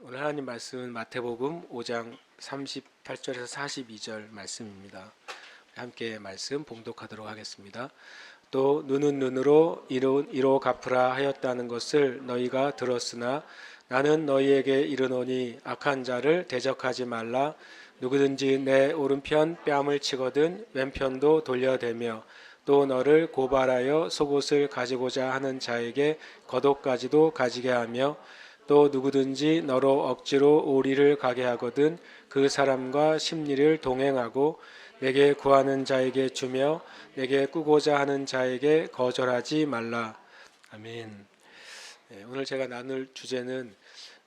오늘 하나님 말씀은 마태복음 5장 38절에서 42절 말씀입니다. 함께 말씀 봉독하도록 하겠습니다. 또 눈은 눈으로 이로 갚으라 하였다는 것을 너희가 들었으나 나는 너희에게 이르노니 악한 자를 대적하지 말라. 누구든지 내 오른편 뺨을 치거든 왼편도 돌려대며 또 너를 고발하여 속옷을 가지고자 하는 자에게 겉옷까지도 가지게 하며 또 누구든지 너로 억지로 오리를 가게 하거든 그 사람과 심리를 동행하고 내게 구하는 자에게 주며 내게 꾸고자 하는 자에게 거절하지 말라. 아멘. 네, 오늘 제가 나눌 주제는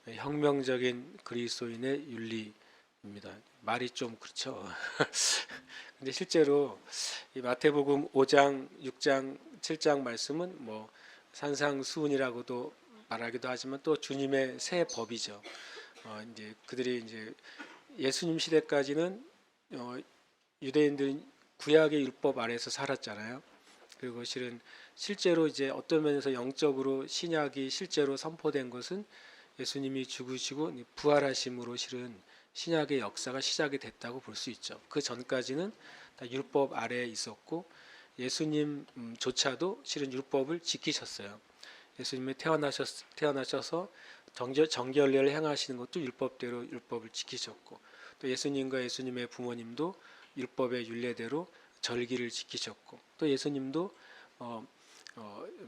혁명적인 그리스도인의 윤리입니다. 말이 좀 그렇죠. 근데 실제로 이 마태복음 5장, 6장, 7장 말씀은 뭐 산상수훈이라고도 말하기도 하지만 또 주님의 새 법이죠. 이제 그들이 이제 예수님 시대까지는 유대인들은 구약의 율법 아래서 살았잖아요. 그리고 실제로 이제 어떤 면에서 영적으로 신약이 실제로 선포된 것은 예수님이 죽으시고 부활하심으로 실은 신약의 역사가 시작이 됐다고 볼 수 있죠. 그 전까지는 다 율법 아래에 있었고 예수님조차도 실은 율법을 지키셨어요. 예수님이 태어나셔서 정결례를 행하시는 것도 율법대로 율법을 지키셨고 또 예수님과 예수님의 부모님도 율법의 율례대로 절기를 지키셨고 또 예수님도 뭐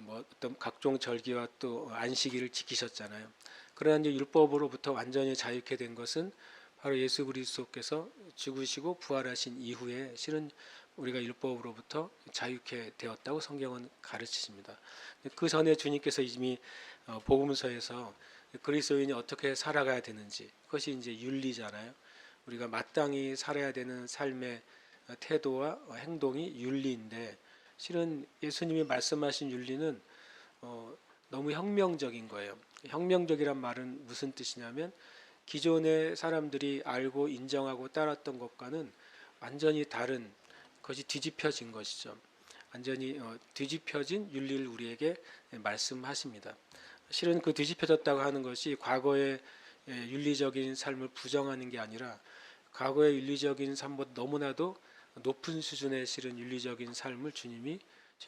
어떤 각종 절기와 또 안식일을 지키셨잖아요. 그러나 이제 율법으로부터 완전히 자유케 된 것은 바로 예수 그리스도께서 죽으시고 부활하신 이후에 실은 우리가 율법으로부터 자유케 되었다고 성경은 가르치십니다. 그 전에 주님께서 이미 복음서에서 그리스도인이 어떻게 살아가야 되는지 그것이 이제 윤리잖아요. 우리가 마땅히 살아야 되는 삶의 태도와 행동이 윤리인데 실은 예수님이 말씀하신 윤리는 너무 혁명적인 거예요. 혁명적이란 말은 무슨 뜻이냐면 기존의 사람들이 알고 인정하고 따랐던 것과는 완전히 다른 것이 뒤집혀진 것이죠. 완전히 뒤집혀진 윤리를 우리에게 말씀하십니다. 실은 그 뒤집혀졌다고 하는 것이 과거의 윤리적인 삶을 부정하는 게 아니라 과거의 윤리적인 삶보다 너무나도 높은 수준의 실은 윤리적인 삶을 주님이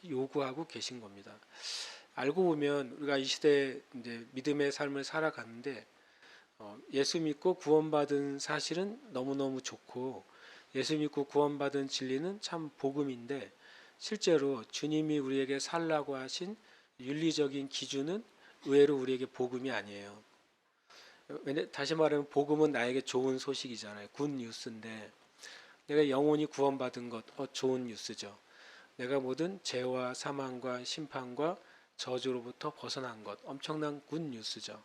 요구하고 계신 겁니다. 알고 보면 우리가 이 시대에 이제 믿음의 삶을 살아가는데 예수 믿고 구원받은 사실은 너무너무 좋고 예수 믿고 구원받은 진리는 참 복음인데 실제로 주님이 우리에게 살라고 하신 윤리적인 기준은 의외로 우리에게 복음이 아니에요. 다시 말하면 복음은 나에게 좋은 소식이잖아요. 굿 뉴스인데 내가 영혼이 구원받은 것 좋은 뉴스죠. 내가 모든 죄와 사망과 심판과 저주로부터 벗어난 것 엄청난 굿 뉴스죠.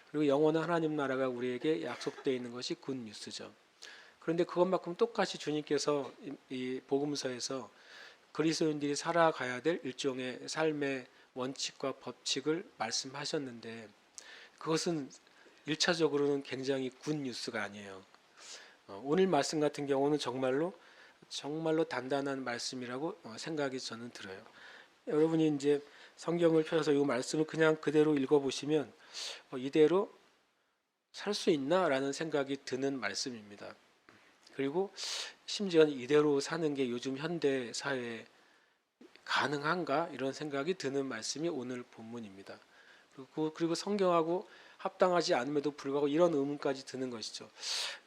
그리고 영원한 하나님 나라가 우리에게 약속되어 있는 것이 굿 뉴스죠. 그런데 그것만큼 똑같이 주님께서 이 복음서에서 그리스도인들이 살아가야 될 일종의 삶의 원칙과 법칙을 말씀하셨는데 그것은 1차적으로는 굉장히 굿 뉴스가 아니에요. 오늘 말씀 같은 경우는 정말로 단단한 말씀이라고 생각이 저는 들어요. 여러분이 이제 성경을 펴서 이 말씀을 그냥 그대로 읽어보시면 이대로 살 수 있나라는 생각이 드는 말씀입니다. 그리고 심지어 이대로 사는 게 요즘 현대 사회에 가능한가 이런 생각이 드는 말씀이 오늘 본문입니다. 그리고 성경하고 합당하지 않음에도 불구하고 이런 의문까지 드는 것이죠.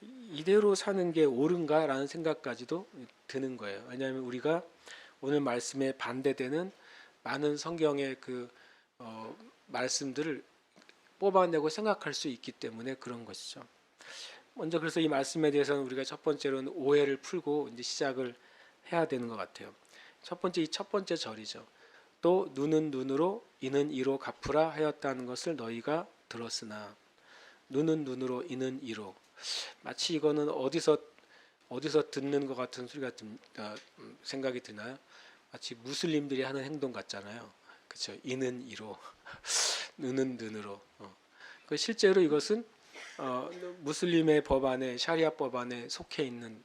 이대로 사는 게 옳은가라는 생각까지도 드는 거예요. 왜냐하면 우리가 오늘 말씀에 반대되는 많은 성경의 말씀들을 뽑아내고 생각할 수 있기 때문에 그런 것이죠. 먼저 그래서 이 말씀에 대해서는 우리가 첫 번째로는 오해를 풀고 이제 시작을 해야 되는 것 같아요. 이 첫 번째 절이죠. 또 눈은 눈으로 이는 이로 갚으라 하였다는 것을 너희가 들었으나 눈은 눈으로 이는 이로 마치 이거는 어디서 듣는 것 같은 소리가 생각이 드나요? 마치 무슬림들이 하는 행동 같잖아요. 그렇죠? 이는 이로 눈은 눈으로 실제로 이것은 무슬림의 법안에 샤리아 법안에 속해 있는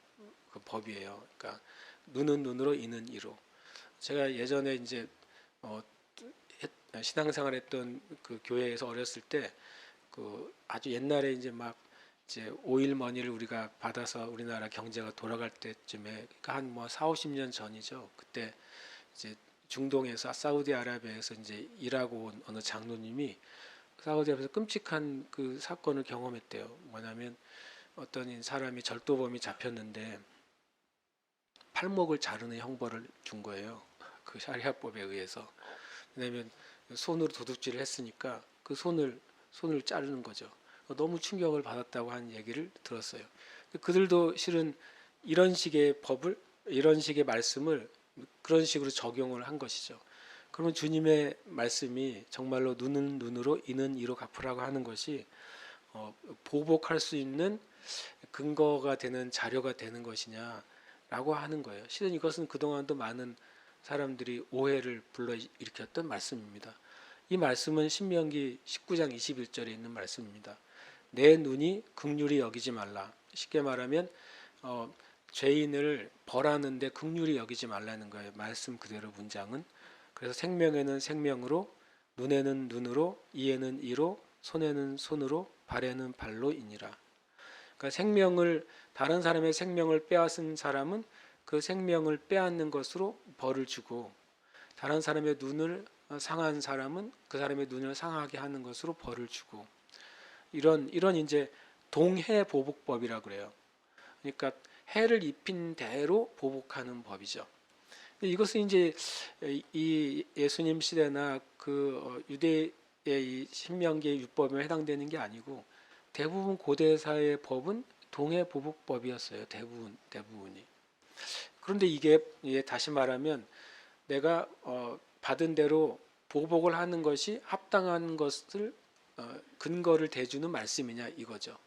그 법이에요. 그러니까 눈은 눈으로 이는 이로 제가 예전에 이제 신앙생활했던 그 교회에서 어렸을 때 그 아주 옛날에 이제 막 이제 오일 머니를 우리가 받아서 우리나라 경제가 돌아갈 때쯤에, 그러니까 한 뭐 4, 50년 전이죠. 그때 이제 중동에서 사우디아라비아에서 이제 일하고 온 어느 장로님이 사우디아라비아에서 끔찍한 그 사건을 경험했대요. 뭐냐면 어떤 사람이 절도범이 잡혔는데 팔목을 자르는 형벌을 준 거예요. 그 샤리아법에 의해서. 왜냐면 손으로 도둑질을 했으니까 그 손을 자르는 거죠. 너무 충격을 받았다고 하는 얘기를 들었어요. 그들도 실은 이런 식의 법을, 이런 식의 말씀을 그런 식으로 적용을 한 것이죠. 그러면 주님의 말씀이 정말로 눈은 눈으로 이는 이로 갚으라고 하는 것이 보복할 수 있는 근거가 되는 자료가 되는 것이냐라고 하는 거예요. 실은 이것은 그동안도 많은 사람들이 오해를 불러일으켰던 말씀입니다. 이 말씀은 신명기 19장 21절에 있는 말씀입니다. 내 눈이 긍휼히 여기지 말라. 쉽게 말하면 죄인을 벌하는데 긍휼히 여기지 말라는 거예요. 말씀 그대로 문장은. 그래서 생명에는 생명으로, 눈에는 눈으로, 이에는 이로, 손에는 손으로, 발에는 발로이니라. 그러니까 생명을, 다른 사람의 생명을 빼앗은 사람은 그 생명을 빼앗는 것으로 벌을 주고, 다른 사람의 눈을 상한 사람은 그 사람의 눈을 상하게 하는 것으로 벌을 주고, 이런 이제 동해 보복법이라 그래요. 그러니까 해를 입힌 대로 보복하는 법이죠. 이것은 이제 이 예수님 시대나 그 유대의 이 신명기의 율법에 해당되는 게 아니고, 대부분 고대 사회의 법은 동해 보복법이었어요. 대부분이. 그런데 이게 다시 말하면 내가 받은 대로 보복을 하는 것이 합당한 것을 근거를 대주는 말씀이냐 이거죠.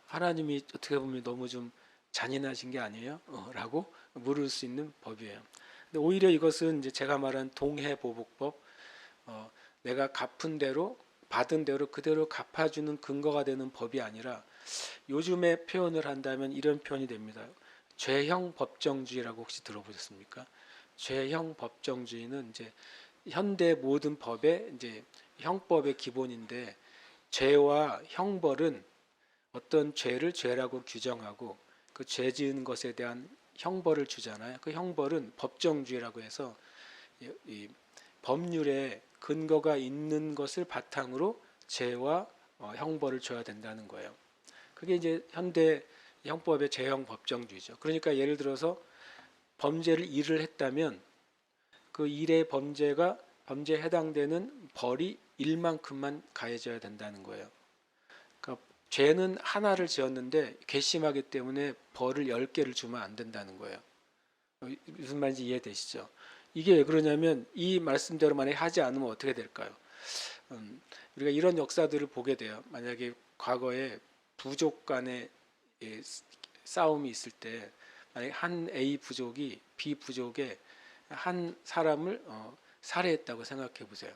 하나님이 어떻게 보면 너무 좀 잔인하신 게 아니에요? 라고 물을 수 있는 법이에요. 근데 오히려 이것은 이제 제가 말한 동해 보복법, 내가 갚은 대로 받은 대로 그대로 갚아주는 근거가 되는 법이 아니라, 요즘에 표현을 한다면 이런 표현이 됩니다. 죄형 법정주의라고 혹시 들어보셨습니까? 죄형 법정주의는 이제 현대 모든 법의 이제 형법의 기본인데, 죄와 형벌은 어떤 죄를 죄라고 규정하고 그 죄 지은 것에 대한 형벌을 주잖아요. 그 형벌은 법정주의라고 해서 이 법률에 근거가 있는 것을 바탕으로 죄와 형벌을 줘야 된다는 거예요. 그게 이제 현대 형법의 죄형 법정주의죠. 그러니까 예를 들어서 범죄를 일을 했다면 그 일의 범죄에 해당되는 벌이 일만큼만 가해져야 된다는 거예요. 그러니까 죄는 하나를 지었는데 괘씸하기 때문에 벌을 10개를 주면 안 된다는 거예요. 무슨 말인지 이해되시죠? 이게 왜 그러냐면 이 말씀대로 만약에 하지 않으면 어떻게 될까요? 우리가 이런 역사들을 보게 돼요. 만약에 과거에 부족 간의 싸움이 있을 때, 만약에 한 A 부족이 B 부족에 한 사람을 살해했다고 생각해 보세요.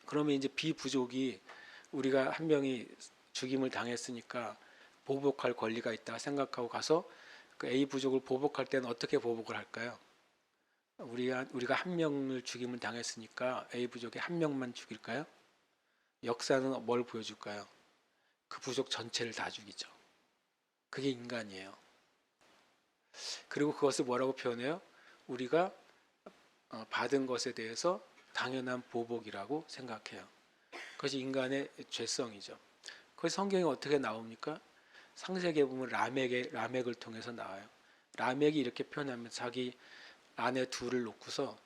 그러면 이제 B 부족이 우리가 한 명이 죽임을 당했으니까 보복할 권리가 있다 생각하고 가서 그 A 부족을 보복할 때는 어떻게 보복을 할까요? 우리가 한 명을 죽임을 당했으니까 A 부족의 한 명만 죽일까요? 역사는 뭘 보여줄까요? 그 부족 전체를 다 죽이죠. 그게 인간이에요. 그리고 그것을 뭐라고 표현해요? 우리가 받은 것에 대해서 당연한 보복이라고 생각해요. 그것이 인간의 죄성이죠. 그 성경에 어떻게 나옵니까? 창세기에 보면 라멕을 통해서 나와요. 라멕이 이렇게 표현하면 자기 아내 둘을 놓고서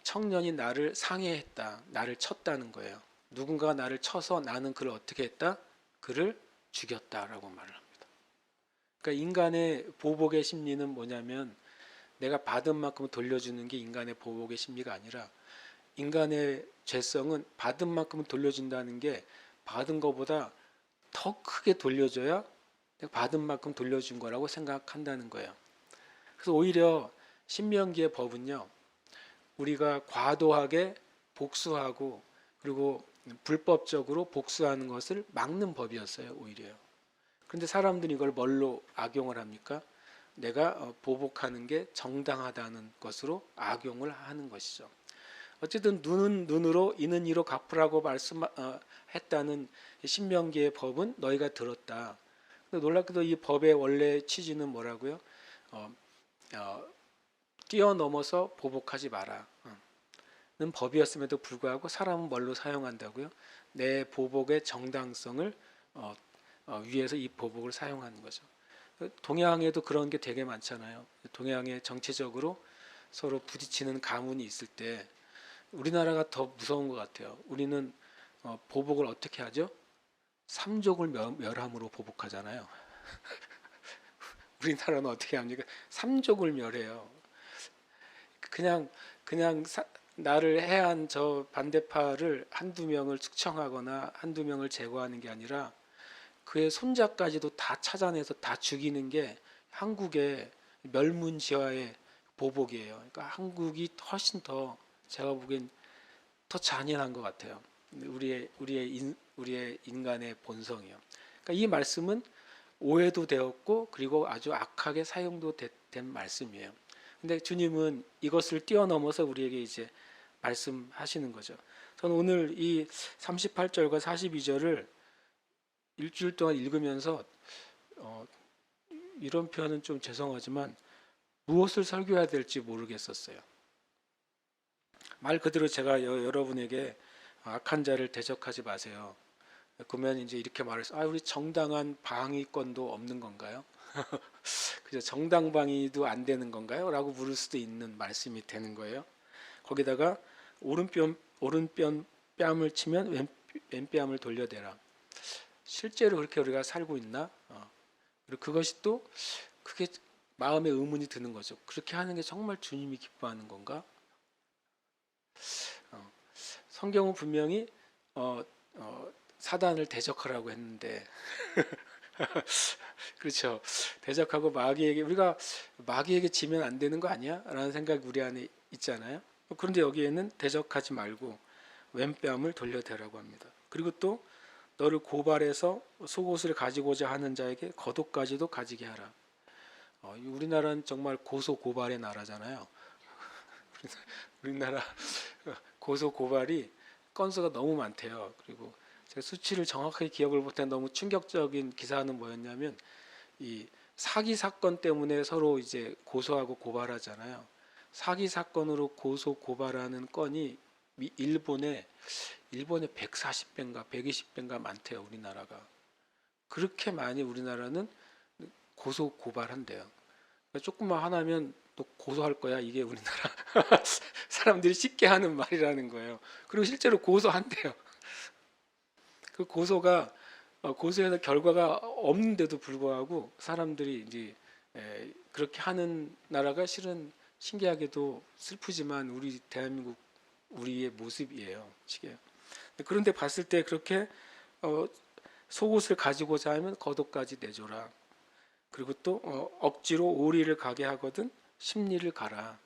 청년이 나를 상해했다, 나를 쳤다는 거예요. 누군가가 나를 쳐서 나는 그를 어떻게 했다? 그를 죽였다라고 말을 합니다. 그러니까 인간의 보복의 심리는 뭐냐면, 내가 받은 만큼 돌려주는 게 인간의 보복의 심리가 아니라, 인간의 죄성은 받은 만큼 돌려준다는 게 받은 것보다 더 크게 돌려줘야 내가 받은 만큼 돌려준 거라고 생각한다는 거예요. 그래서 오히려 신명기의 법은요, 우리가 과도하게 복수하고 그리고 불법적으로 복수하는 것을 막는 법이었어요. 오히려요. 그런데 사람들이 이걸 뭘로 악용을 합니까? 내가 보복하는 게 정당하다는 것으로 악용을 하는 것이죠. 어쨌든 눈은 눈으로 이는 이로 갚으라고 말씀했다는 신명기의 법은 너희가 들었다. 근데 놀랍게도 이 법의 원래 취지는 뭐라고요? 어, 어, 뛰어넘어서 보복하지 마라. 는 법이었음에도 불구하고 사람은 뭘로 사용한다고요? 내 보복의 정당성을 위해서 이 보복을 사용하는 거죠. 동양에도 그런 게 되게 많잖아요. 동양에 정치적으로 서로 부딪히는 가문이 있을 때 우리나라가 더 무서운 것 같아요. 우리는 보복을 어떻게 하죠? 삼족을 멸함으로 보복하잖아요. 우리나라는 어떻게 합니까? 삼족을 멸해요. 그냥 나를 해한 저 반대파를 한두 명을 숙청하거나 한두 명을 제거하는 게 아니라 그의 손자까지도 다 찾아내서 다 죽이는 게 한국의 멸문지화의 보복이에요. 그러니까 한국이 훨씬 더 제가 보기엔 더 잔인한 것 같아요. 우리의 인간의 본성이요. 그러니까 이 말씀은 오해도 되었고 그리고 아주 악하게 사용도 된 말씀이에요. 근데 주님은 이것을 뛰어넘어서 우리에게 이제 말씀하시는 거죠. 저는 오늘 이 38절과 42절을 일주일 동안 읽으면서 이런 표현은 좀 죄송하지만 무엇을 설교해야 될지 모르겠었어요. 말 그대로 제가 여러분에게 악한 자를 대적하지 마세요. 그러면 이제 이렇게 말해서 우리 정당한 방위권도 없는 건가요? 그죠? 정당 방위도 안 되는 건가요? 라고 물을 수도 있는 말씀이 되는 거예요. 거기다가 오른뺨 뺨을 치면 왼뺨을 돌려대라. 실제로 그렇게 우리가 살고 있나? 그리고 그것이 또 그게 마음에 의문이 드는 거죠. 그렇게 하는 게 정말 주님이 기뻐하는 건가? 성경은 분명히 사단을 대적하라고 했는데 그렇죠. 대적하고 우리가 마귀에게 지면 안 되는 거 아니야? 라는 생각이 우리 안에 있잖아요. 그런데 여기에는 대적하지 말고 왼뺨을 돌려대라고 합니다. 그리고 또 너를 고발해서 속옷을 가지고자 하는 자에게 겉옷까지도 가지게 하라. 우리나라는 정말 고소 고발의 나라잖아요. 우리나라 고소 고발이 건수가 너무 많대요. 그리고 제가 수치를 정확하게 기억을 못해 너무 충격적인 기사는 뭐였냐면 이 사기 사건 때문에 서로 이제 고소하고 고발하잖아요. 사기 사건으로 고소 고발하는 건이 일본에 140배인가 120배인가 많대요. 우리나라가. 그렇게 많이 우리나라는 고소 고발한대요. 그러니까 조금만 하나면 또 고소할 거야. 이게 우리나라 사람들이 쉽게 하는 말이라는 거예요. 그리고 실제로 고소한대요. 그 고소가 고소해서 결과가 없는데도 불구하고 사람들이 이제 그렇게 하는 나라가 실은 신기하게도 슬프지만 우리 대한민국 우리의 모습이에요. 그런데 봤을 때 그렇게 속옷을 가지고자 하면 겉옷까지 내줘라. 그리고 또 억지로 오리를 가게 하거든 십리를 가라.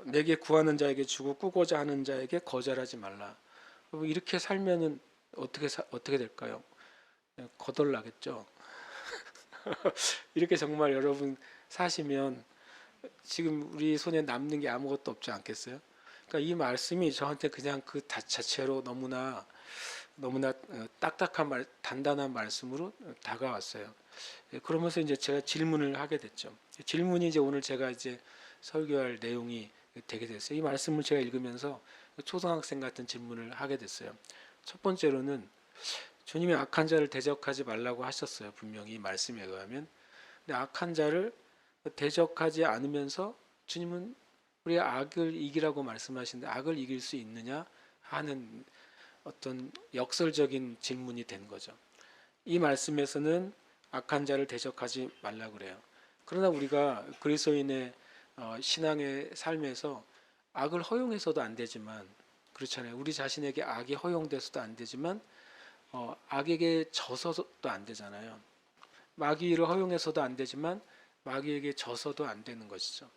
내게 구하는 자에게 주고 꾸고자 하는 자에게 거절하지 말라. 이렇게 살면은 어떻게 될까요? 거덜나겠죠. 이렇게 정말 여러분 사시면 지금 우리 손에 남는 게 아무것도 없지 않겠어요? 그러니까 이 말씀이 저한테 그냥 그 자체로 너무나 딱딱한 단단한 말씀으로 다가왔어요. 그러면서 이제 제가 질문을 하게 됐죠. 질문이 이제 오늘 제가 이제 설교할 내용이 되게 됐어요. 이 말씀을 제가 읽으면서 초등학생 같은 질문을 하게 됐어요. 첫 번째로는 주님이 악한 자를 대적하지 말라고 하셨어요. 분명히 이 말씀에 의하면. 근데 악한 자를 대적하지 않으면서 주님은 우리의 악을 이기라고 말씀하시는데 악을 이길 수 있느냐 하는 어떤 역설적인 질문이 된 거죠. 이 말씀에서는 악한 자를 대적하지 말라 그래요. 그러나 우리가 그리스도인의 신앙의 삶에서 악을 허용해서도 안 되지만 그렇잖아요. 우리 자신에게 악이 허용돼서도 안 되지만 악에게 져서도 안 되잖아요. 마귀를 허용해서도 안 되지만 마귀에게 져서도 안 되는 것이죠.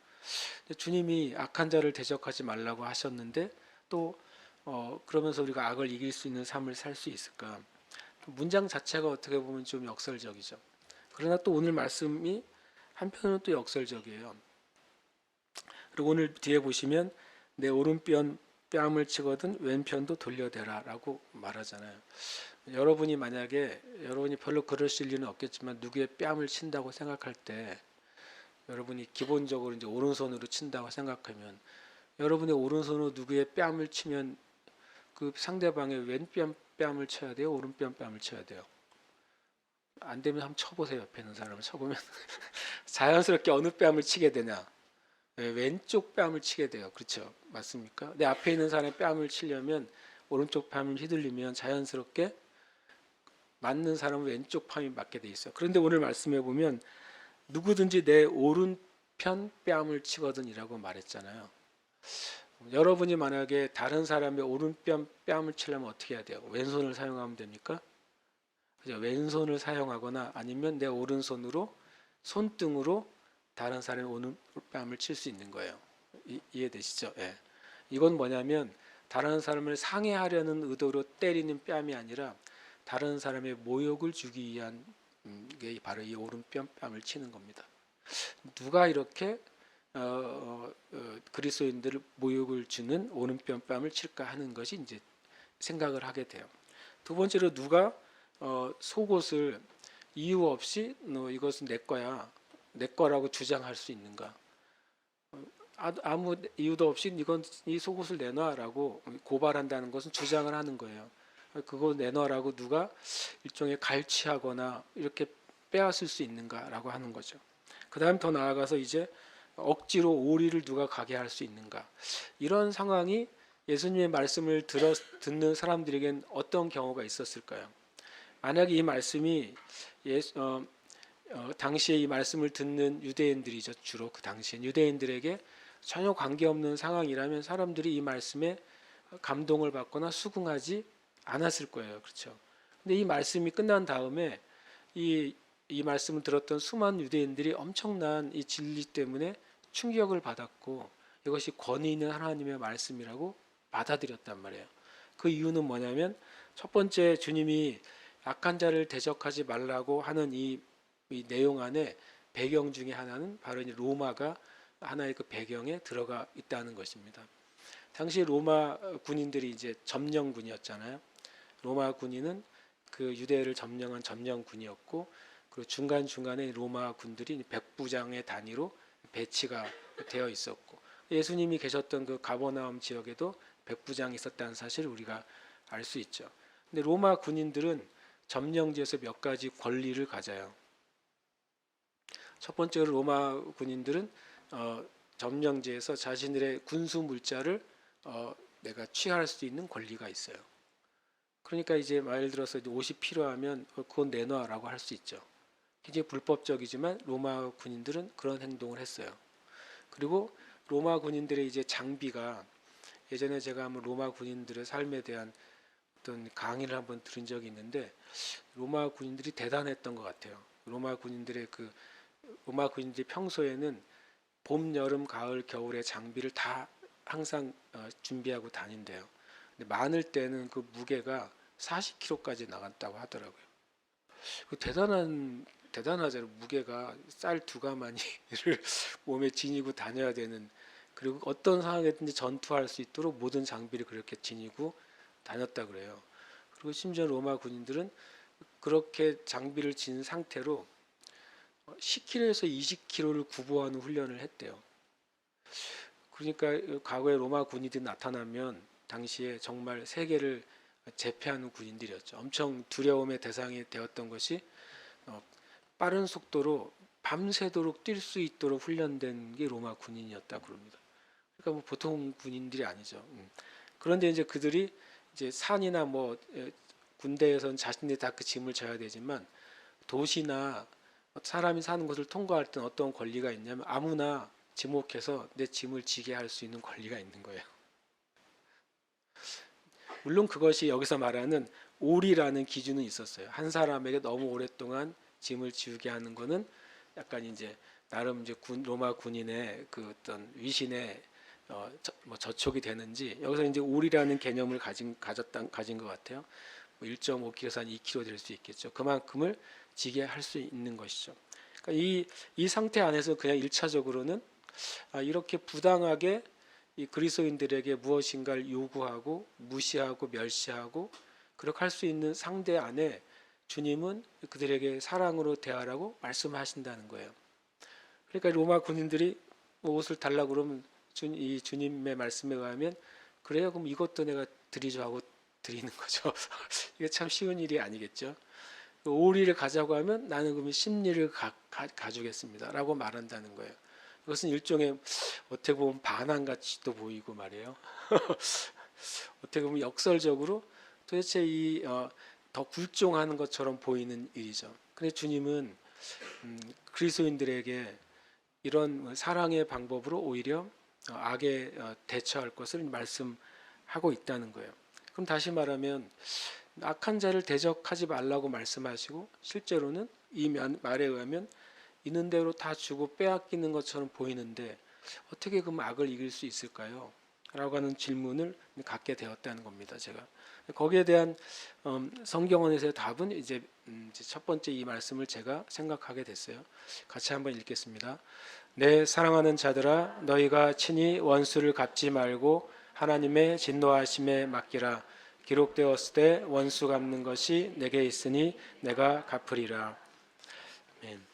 주님이 악한 자를 대적하지 말라고 하셨는데 또 그러면서 우리가 악을 이길 수 있는 삶을 살 수 있을까? 문장 자체가 어떻게 보면 좀 역설적이죠. 그러나 또 오늘 말씀이 한편으로는 또 역설적이에요. 그리고 오늘 뒤에 보시면 내 오른뺨 뺨을 치거든 왼편도 돌려대라라고 말하잖아요. 여러분이 만약에 여러분이 별로 그러실 일은 없겠지만 누구의 뺨을 친다고 생각할 때 여러분이 기본적으로 이제 오른손으로 친다고 생각하면 여러분의 오른손으로 누구의 뺨을 치면 그 상대방의 뺨을 쳐야 돼요, 오른뺨 뺨을 쳐야 돼요. 안 되면 한번 쳐보세요. 옆에 있는 사람을 쳐보면 자연스럽게 어느 뺨을 치게 되냐? 네, 왼쪽 뺨을 치게 돼요. 그렇죠? 맞습니까? 내 앞에 있는 사람의 뺨을 치려면 오른쪽 뺨을 휘둘리면 자연스럽게 맞는 사람은 왼쪽 뺨이 맞게 돼 있어요. 그런데 오늘 말씀해 보면 누구든지 내 오른편 뺨을 치거든이라고 말했잖아요. 여러분이 만약에 다른 사람의 오른편 뺨을 치려면 어떻게 해야 돼요? 왼손을 사용하면 됩니까? 그죠? 왼손을 사용하거나 아니면 내 오른손으로 손등으로 다른 사람의 오른뺨을 칠 수 있는 거예요. 이해되시죠? 예. 이건 뭐냐면 다른 사람을 상해하려는 의도로 때리는 뺨이 아니라 다른 사람의 모욕을 주기 위한 게 바로 이 오른뺨을 치는 겁니다. 누가 이렇게 그리스도인들을 모욕을 주는 오른뺨을 칠까 하는 것이 이제 생각을 하게 돼요. 두 번째로 누가 속옷을 이유 없이 너 이것은 내 거야, 내 거라고 주장할 수 있는가? 아무 이유도 없이 이건 이 속옷을 내놔라고 고발한다는 것은 주장을 하는 거예요. 그거 내놔라고 누가 일종의 갈취하거나 이렇게 빼앗을 수 있는가라고 하는 거죠. 그 다음 더 나아가서 이제 억지로 오리를 누가 가게 할 수 있는가? 이런 상황이 예수님의 말씀을 듣는 사람들에겐 어떤 경우가 있었을까요? 만약에 이 말씀이 당시에 이 말씀을 듣는 유대인들이죠. 주로 그 당시엔 유대인들에게 전혀 관계없는 상황이라면 사람들이 이 말씀에 감동을 받거나 수긍하지 않았을 거예요. 그렇죠? 근데 이 말씀이 끝난 다음에 이 말씀을 들었던 수많은 유대인들이 엄청난 이 진리 때문에 충격을 받았고 이것이 권위 있는 하나님의 말씀이라고 받아들였단 말이에요. 그 이유는 뭐냐면 첫 번째 주님이 약한 자를 대적하지 말라고 하는 이 내용 안에 배경 중에 하나는 바로 이 로마가 하나의 그 배경에 들어가 있다는 것입니다. 당시 로마 군인들이 이제 점령군이었잖아요. 로마 군인은 그 유대를 점령한 점령군이었고 그리고 중간중간에 로마 군들이 백부장의 단위로 배치가 되어 있었고 예수님이 계셨던 그 가버나움 지역에도 백부장이 있었다는 사실을 우리가 알 수 있죠. 근데 로마 군인들은 점령지에서 몇 가지 권리를 가져요. 첫 번째로 로마 군인들은 점령지에서 자신들의 군수 물자를 내가 취할 수 있는 권리가 있어요. 그러니까 이제 말 들어서 이제 옷이 필요하면 그건 내놔라고 할 수 있죠. 굉장히 불법적이지만 로마 군인들은 그런 행동을 했어요. 그리고 로마 군인들의 이제 장비가 예전에 제가 한번 로마 군인들의 삶에 대한 어떤 강의를 한번 들은 적이 있는데 로마 군인들이 대단했던 것 같아요. 로마 군인들이 평소에는 봄, 여름, 가을, 겨울의 장비를 다 항상 준비하고 다닌대요. 근데 많을 때는 그 무게가 40kg까지 나갔다고 하더라고요. 대단하잖아요. 무게가 쌀 2가마니를 몸에 지니고 다녀야 되는 그리고 어떤 상황에든지 전투할 수 있도록 모든 장비를 그렇게 지니고 다녔다 그래요. 그리고 심지어 로마 군인들은 그렇게 장비를 진 상태로 10kg에서 20kg를 구보하는 훈련을 했대요. 그러니까 과거에 로마 군인들이 나타나면 당시에 정말 세계를 제패하는 군인들이었죠. 엄청 두려움의 대상이 되었던 것이 빠른 속도로 밤새도록 뛸 수 있도록 훈련된 게 로마 군인이었다고 그럽니다. 그러니까 뭐 보통 군인들이 아니죠. 그런데 이제 그들이 이제 산이나 뭐 군대에서는 자신들이 다 그 짐을 져야 되지만 도시나 사람이 사는 곳을 통과할 때는 어떤 권리가 있냐면 아무나 지목해서 내 짐을 지게 할 수 있는 권리가 있는 거예요. 물론 그것이 여기서 말하는 오리라는 기준은 있었어요. 한 사람에게 너무 오랫동안 짐을 지우게 하는 것은 약간 이제 나름 이제 로마 군인의 그 어떤 위신에 저촉이 되는지 여기서 이제 오리라는 개념을 가진 것 같아요. 1.5kg에서 한 2kg 될 수 있겠죠. 그만큼을 지게 할 수 있는 것이죠. 그러니까 이 상태 안에서 그냥 1차적으로는 이렇게 부당하게 이 그리스도인들에게 무엇인가를 요구하고 무시하고 멸시하고 그렇게 할 수 있는 상대 안에 주님은 그들에게 사랑으로 대하라고 말씀하신다는 거예요. 그러니까 로마 군인들이 뭐 옷을 달라고 그러면 이 주님의 말씀에 의하면 그래요, 그럼 이것도 내가 드리죠 하고 드리는 거죠. 이게 참 쉬운 일이 아니겠죠. 오리를 가자고 하면 나는 그러면 10리를 가주겠습니다 라고 말한다는 거예요. 이것은 일종의 어떻게 보면 반항같이도 보이고 말이에요. 어떻게 보면 역설적으로 도대체 더 굴종하는 것처럼 보이는 일이죠. 근데 주님은 그리스도인들에게 이런 사랑의 방법으로 오히려 악에 대처할 것을 말씀하고 있다는 거예요. 그럼 다시 말하면 악한 자를 대적하지 말라고 말씀하시고 실제로는 이 말에 의하면 있는 대로 다 주고 빼앗기는 것처럼 보이는데 어떻게 그럼 악을 이길 수 있을까요? 라고 하는 질문을 갖게 되었다는 겁니다. 제가 거기에 대한 성경원에서의 답은 이제 첫 번째 이 말씀을 제가 생각하게 됐어요. 같이 한번 읽겠습니다. 내 사랑하는 자들아, 너희가 친히 원수를 갚지 말고 하나님의 진노하심에 맡기라. 기록되었을 때 원수 갚는 것이 내게 있으니 내가 갚으리라. 아멘.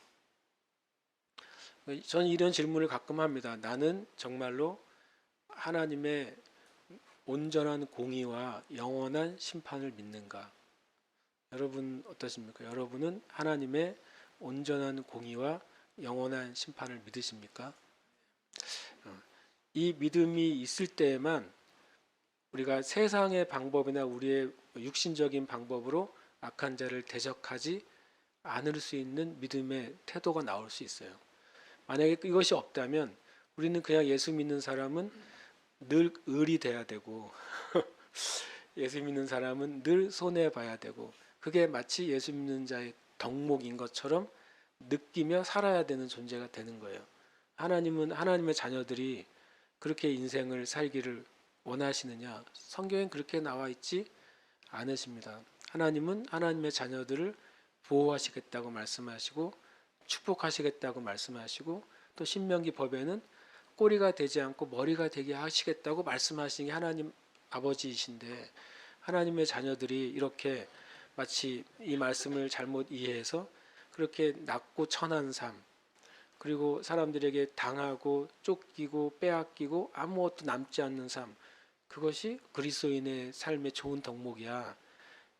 저는 이런 질문을 가끔 합니다. 나는 정말로 하나님의 온전한 공의와 영원한 심판을 믿는가? 여러분 어떠십니까? 여러분은 하나님의 온전한 공의와 영원한 심판을 믿으십니까? 이 믿음이 있을 때에만 우리가 세상의 방법이나 우리의 육신적인 방법으로 악한 자를 대적하지 않을 수 있는 믿음의 태도가 나올 수 있어요. 만약에 이것이 없다면 우리는 그냥 예수 믿는 사람은 늘 을이 돼야 되고 예수 믿는 사람은 늘 손해봐야 되고 그게 마치 예수 믿는 자의 덕목인 것처럼 느끼며 살아야 되는 존재가 되는 거예요. 하나님은 하나님의 자녀들이 그렇게 인생을 살기를 원하시느냐? 성경엔 그렇게 나와 있지 않으십니다. 하나님은 하나님의 자녀들을 보호하시겠다고 말씀하시고 축복하시겠다고 말씀하시고 또 신명기 법에는 꼬리가 되지 않고 머리가 되게 하시겠다고 말씀하신 게 하나님 아버지이신데 하나님의 자녀들이 이렇게 마치 이 말씀을 잘못 이해해서 그렇게 낮고 천한 삶 그리고 사람들에게 당하고 쫓기고 빼앗기고 아무것도 남지 않는 삶 그것이 그리스도인의 삶의 좋은 덕목이야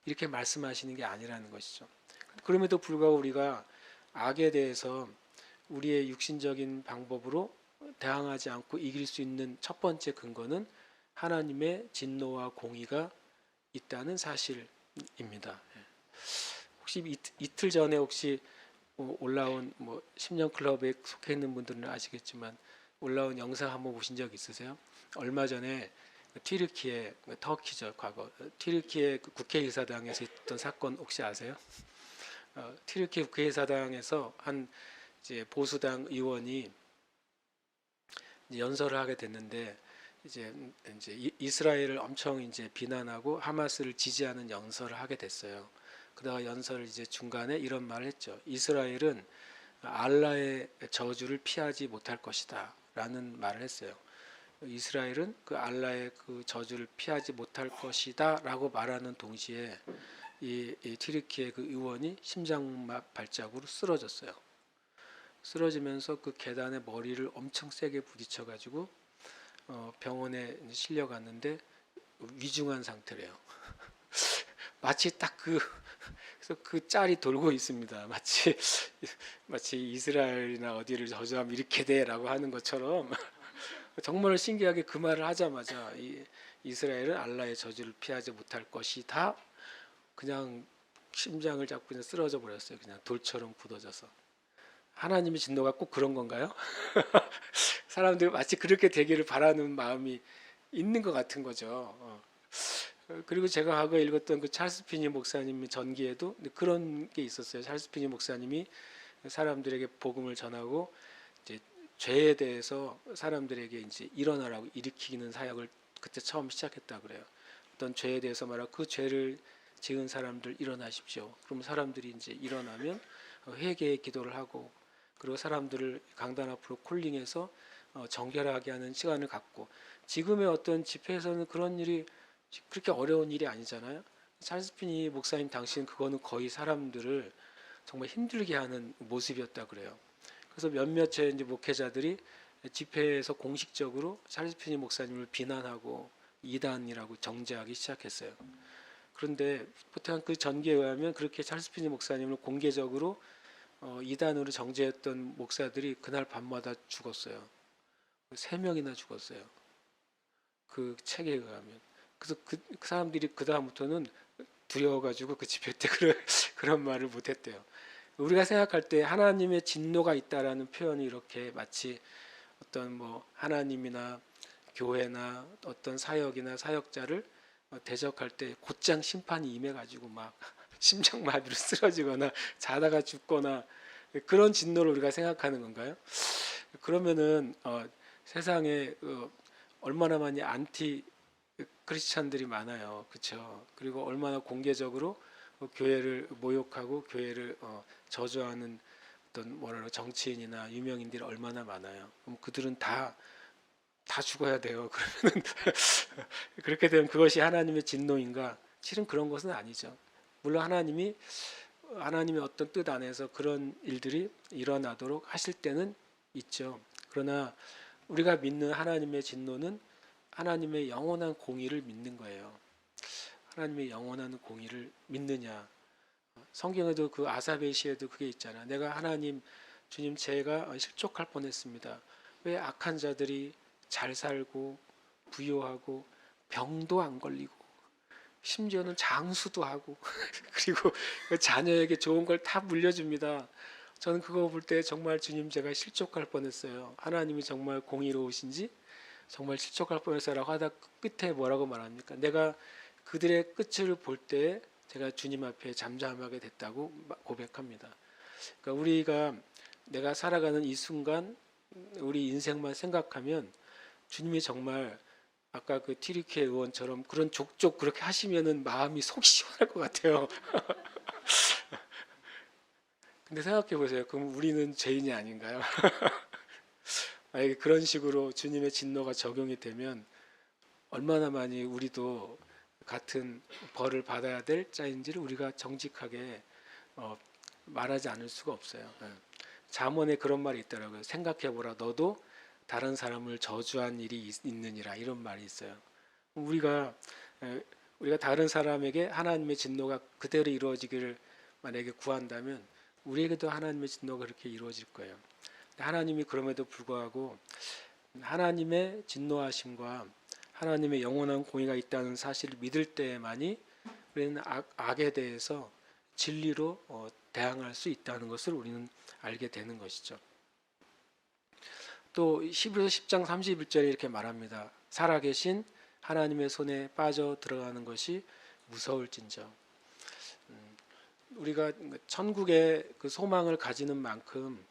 이렇게 말씀하시는 게 아니라는 것이죠. 그럼에도 불구하고 우리가 악에 대해서 우리의 육신적인 방법으로 대항하지 않고 이길 수 있는 첫 번째 근거는 하나님의 진노와 공의가 있다는 사실입니다. 혹시 이틀 전에 혹시 올라온 심령 클럽에 속해 있는 분들은 아시겠지만 올라온 영상 한번 보신 적 있으세요? 얼마 전에 튀르키예 터키죠 과거 튀르키예 국회의사당에서 있던 사건 혹시 아세요? 튀르키예 국회의사당에서 한 이제 보수당 의원이 이제 연설을 하게 됐는데 이제 이스라엘을 엄청 이제 비난하고 하마스를 지지하는 연설을 하게 됐어요. 그러다가 연설 이제 중간에 이런 말을 했죠. 이스라엘은 알라의 저주를 피하지 못할 것이다라는 말을 했어요. 이스라엘은 그 알라의 그 저주를 피하지 못할 것이다라고 말하는 동시에 이 튀르키예 그 의원이 심장막 발작으로 쓰러졌어요. 쓰러지면서 그 계단에 머리를 엄청 세게 부딪혀가지고 병원에 실려갔는데 위중한 상태래요. 마치 딱 그래서 그 짤이 돌고 있습니다. 마치 이스라엘이나 어디를 저주하면 이렇게 돼라고 하는 것처럼 정말 신기하게 그 말을 하자마자 이스라엘은 알라의 저주를 피하지 못할 것이다. 그냥 심장을 잡고 그냥 쓰러져 버렸어요. 그냥 돌처럼 굳어져서. 하나님의 진노가 꼭 그런 건가요? 사람들이 마치 그렇게 되기를 바라는 마음이 있는 것 같은 거죠. 그리고 제가 과거에 읽었던 그 찰스 피니 목사님 전기에도 그런 게 있었어요. 찰스 피니 목사님이 사람들에게 복음을 전하고 이제 죄에 대해서 사람들에게 이제 일어나라고 일으키는 사역을 그때 처음 시작했다 그래요. 어떤 죄에 대해서 말하고 그 죄를 지은 사람들 일어나십시오. 그럼 사람들이 이제 일어나면 회개의 기도를 하고 그리고 사람들을 강단 앞으로 콜링해서 정결하게 하는 시간을 갖고, 지금의 어떤 집회에서는 그런 일이 그렇게 어려운 일이 아니잖아요. 찰스 피니 목사님 당시엔 그거는 거의 사람들을 정말 힘들게 하는 모습이었다 그래요. 그래서 몇몇의 이제 목회자들이 집회에서 공식적으로 찰스 피니 목사님을 비난하고 이단이라고 정죄하기 시작했어요. 그런데 보통 그 전기에 의하면 그렇게 찰스 피니 목사님을 공개적으로 이단으로 정죄했던 목사들이 그날 밤마다 죽었어요. 3명이나 죽었어요. 그 책에 의하면. 그래서 그 사람들이 그 다음부터는 두려워가지고 그 집회 때 그런 말을 못했대요. 우리가 생각할 때 하나님의 진노가 있다라는 표현이 이렇게 마치 어떤 뭐 하나님이나 교회나 어떤 사역이나 사역자를 대적할 때 곧장 심판이 임해가지고 막 심장마비로 쓰러지거나 자다가 죽거나 그런 진노를 우리가 생각하는 건가요? 그러면은 세상에 얼마나 많이 안티 크리스찬들이 많아요, 그렇죠? 그리고 얼마나 공개적으로 교회를 모욕하고 교회를 저주하는 어떤 뭐라 정치인이나 유명인들이 얼마나 많아요. 그럼 그들은 다 죽어야 돼요. 그러면 그렇게 되면 그것이 하나님의 진노인가? 실은 그런 것은 아니죠. 물론 하나님의 어떤 뜻 안에서 그런 일들이 일어나도록 하실 때는 있죠. 그러나 우리가 믿는 하나님의 진노는 하나님의 영원한 공의를 믿는 거예요. 하나님의 영원한 공의를 믿느냐? 성경에도 그 아사베시에도 그게 있잖아. 내가 하나님 주님 제가 실족할 뻔했습니다. 왜 악한 자들이 잘 살고 부유하고 병도 안 걸리고 심지어는 장수도 하고 그리고 자녀에게 좋은 걸 다 물려줍니다. 저는 그거 볼 때 정말 주님 제가 실족할 뻔했어요. 하나님이 정말 공의로우신지 정말 실족할 뻔했어라고 하다 끝에 뭐라고 말합니까? 내가 그들의 끝을 볼 때 제가 주님 앞에 잠잠하게 됐다고 고백합니다. 그러니까 우리가 내가 살아가는 이 순간 우리 인생만 생각하면 주님이 정말 아까 그 티리케 의원처럼 그런 족족 그렇게 하시면은 마음이 속 시원할 것 같아요. 근데 생각해 보세요. 그럼 우리는 죄인이 아닌가요? 만약에 그런 식으로 주님의 진노가 적용이 되면 얼마나 많이 우리도 같은 벌을 받아야 될 자인지를 우리가 정직하게 말하지 않을 수가 없어요. 잠언에 그런 말이 있더라고요. 생각해보라. 너도 다른 사람을 저주한 일이 있느니라. 이런 말이 있어요. 우리가 다른 사람에게 하나님의 진노가 그대로 이루어지기를 만약에 구한다면 우리에게도 하나님의 진노가 그렇게 이루어질 거예요. 하나님이 그럼에도 불구하고 하나님의 진노하심과 하나님의 영원한 공의가 있다는 사실을 믿을 때만이 우리는 악에 대해서 진리로 대항할 수 있다는 것을 우리는 알게 되는 것이죠. 또 히브리서 10장 31절에 이렇게 말합니다. 살아계신 하나님의 손에 빠져 들어가는 것이 무서울진저. 우리가 천국의 그 소망을 가지는 만큼